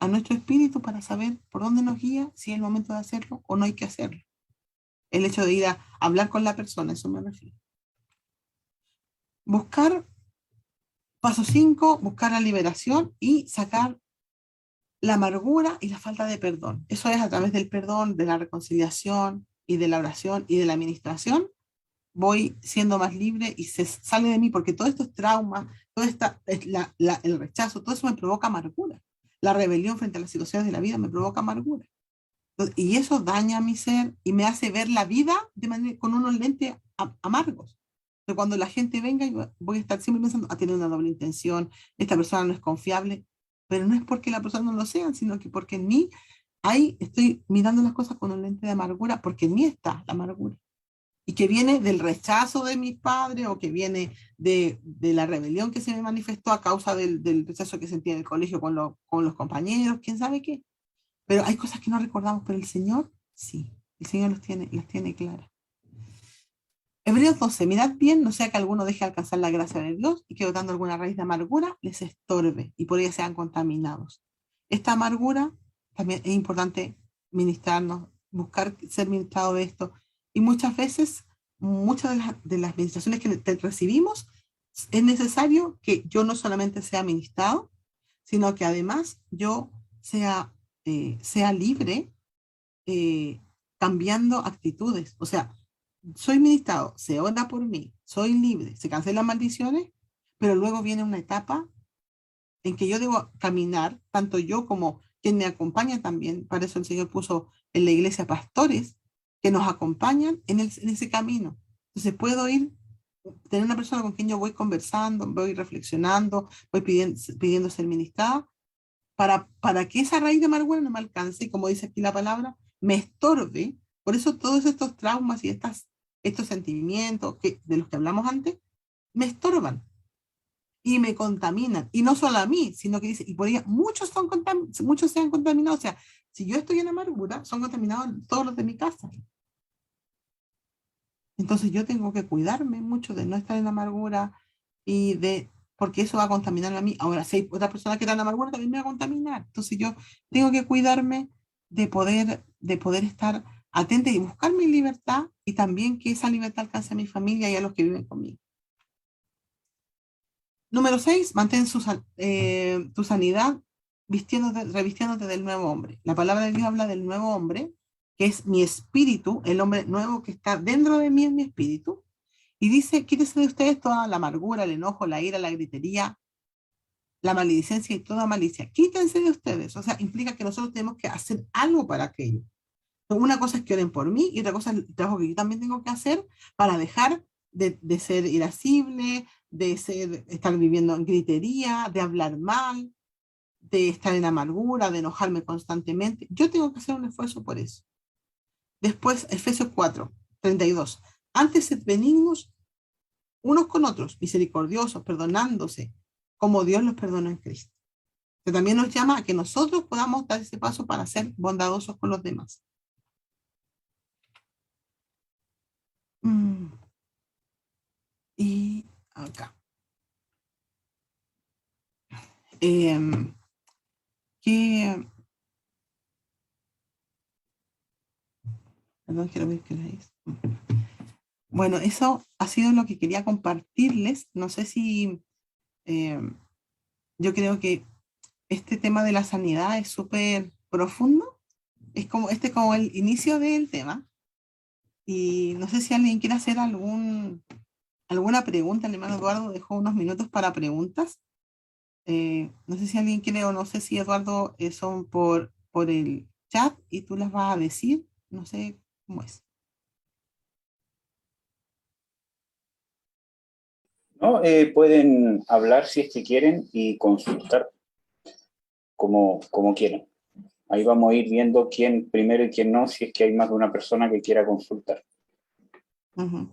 a nuestro espíritu para saber por dónde nos guía, si es el momento de hacerlo o no hay que hacerlo. El hecho de ir a hablar con la persona, eso me refiero. Buscar, paso 5, buscar la liberación y sacar la amargura y la falta de perdón. Eso es a través del perdón, de la reconciliación y de la oración y de la administración. Voy siendo más libre y se sale de mí, porque todos estos traumas, todo el rechazo, todo eso me provoca amargura. La rebelión frente a las situaciones de la vida me provoca amargura. Y eso daña mi ser y me hace ver la vida con unos lentes amargos. Pero cuando la gente venga, yo voy a estar siempre pensando, tiene una doble intención, esta persona no es confiable, pero no es porque la persona no lo sea, sino que porque en mí, ahí estoy mirando las cosas con un lente de amargura, porque en mí está la amargura. Y que viene del rechazo de mis padres o que viene de la rebelión que se me manifestó a causa del rechazo que sentí en el colegio con los compañeros, quién sabe qué. Pero hay cosas que no recordamos, pero el Señor sí, el Señor las tiene claras. Hebreos 12, mirad bien, no sea que alguno deje alcanzar la gracia de Dios y que botando alguna raíz de amargura les estorbe y por ella sean contaminados. Esta amargura también es importante ministrarnos, buscar ser ministrado de esto. Y muchas veces, muchas de las ministraciones que recibimos, es necesario que yo no solamente sea ministrado, sino que además yo sea libre, eh, cambiando actitudes. O sea, soy ministrado, se ora por mí, soy libre, se cancelan maldiciones, pero luego viene una etapa en que yo debo caminar, tanto yo como quien me acompaña también. Para eso el Señor puso en la iglesia pastores que nos acompañan en ese camino. Entonces puedo tener una persona con quien yo voy conversando, voy reflexionando, voy pidiendo ser ministrada, para que esa raíz de amargura no me alcance, y como dice aquí la palabra, me estorbe. Por eso todos estos traumas y estos sentimientos de los que hablamos antes, me estorban y me contaminan. Y no solo a mí, sino que dice, y por ella muchos se han contaminado. O sea, si yo estoy en amargura, son contaminados todos los de mi casa. Entonces yo tengo que cuidarme mucho de no estar en amargura porque eso va a contaminar a mí. Ahora, si hay otra persona que está en amargura, también me va a contaminar. Entonces yo tengo que cuidarme de poder estar atenta y buscar mi libertad y también que esa libertad alcance a mi familia y a los que viven conmigo. Número 6, mantén tu sanidad revistiéndote del nuevo hombre. La palabra de Dios habla del nuevo hombre, que es mi espíritu, el hombre nuevo que está dentro de mí, es mi espíritu. Y dice, quítese de ustedes toda la amargura, el enojo, la ira, la gritería, la maledicencia y toda malicia. Quítense de ustedes. O sea, implica que nosotros tenemos que hacer algo para aquello. Una cosa es que oren por mí y otra cosa es el trabajo que yo también tengo que hacer para dejar de ser irascible, estar viviendo en gritería, de hablar mal, de estar en amargura, de enojarme constantemente. Yo tengo que hacer un esfuerzo por eso. Después, Efesios 4:32. Antes sed benignos unos con otros, misericordiosos, perdonándose, como Dios los perdonó en Cristo. Que también nos llama a que nosotros podamos dar ese paso para ser bondadosos con los demás. Y acá. Eh, que, perdón, quiero ver qué es. Bueno, eso ha sido lo que quería compartirles. No sé si eh, yo creo que este tema de la sanidad es súper profundo. Este es como el inicio del tema. Y no sé si alguien quiere hacer alguna pregunta. El hermano Eduardo dejó unos minutos para preguntas. No sé si alguien quiere o no sé si Eduardo son por el chat y tú las vas a decir. No sé cómo es. ¿No? Pueden hablar si es que quieren y consultar como quieran. Ahí vamos a ir viendo quién primero y quién no, si es que hay más de una persona que quiera consultar. Uh-huh.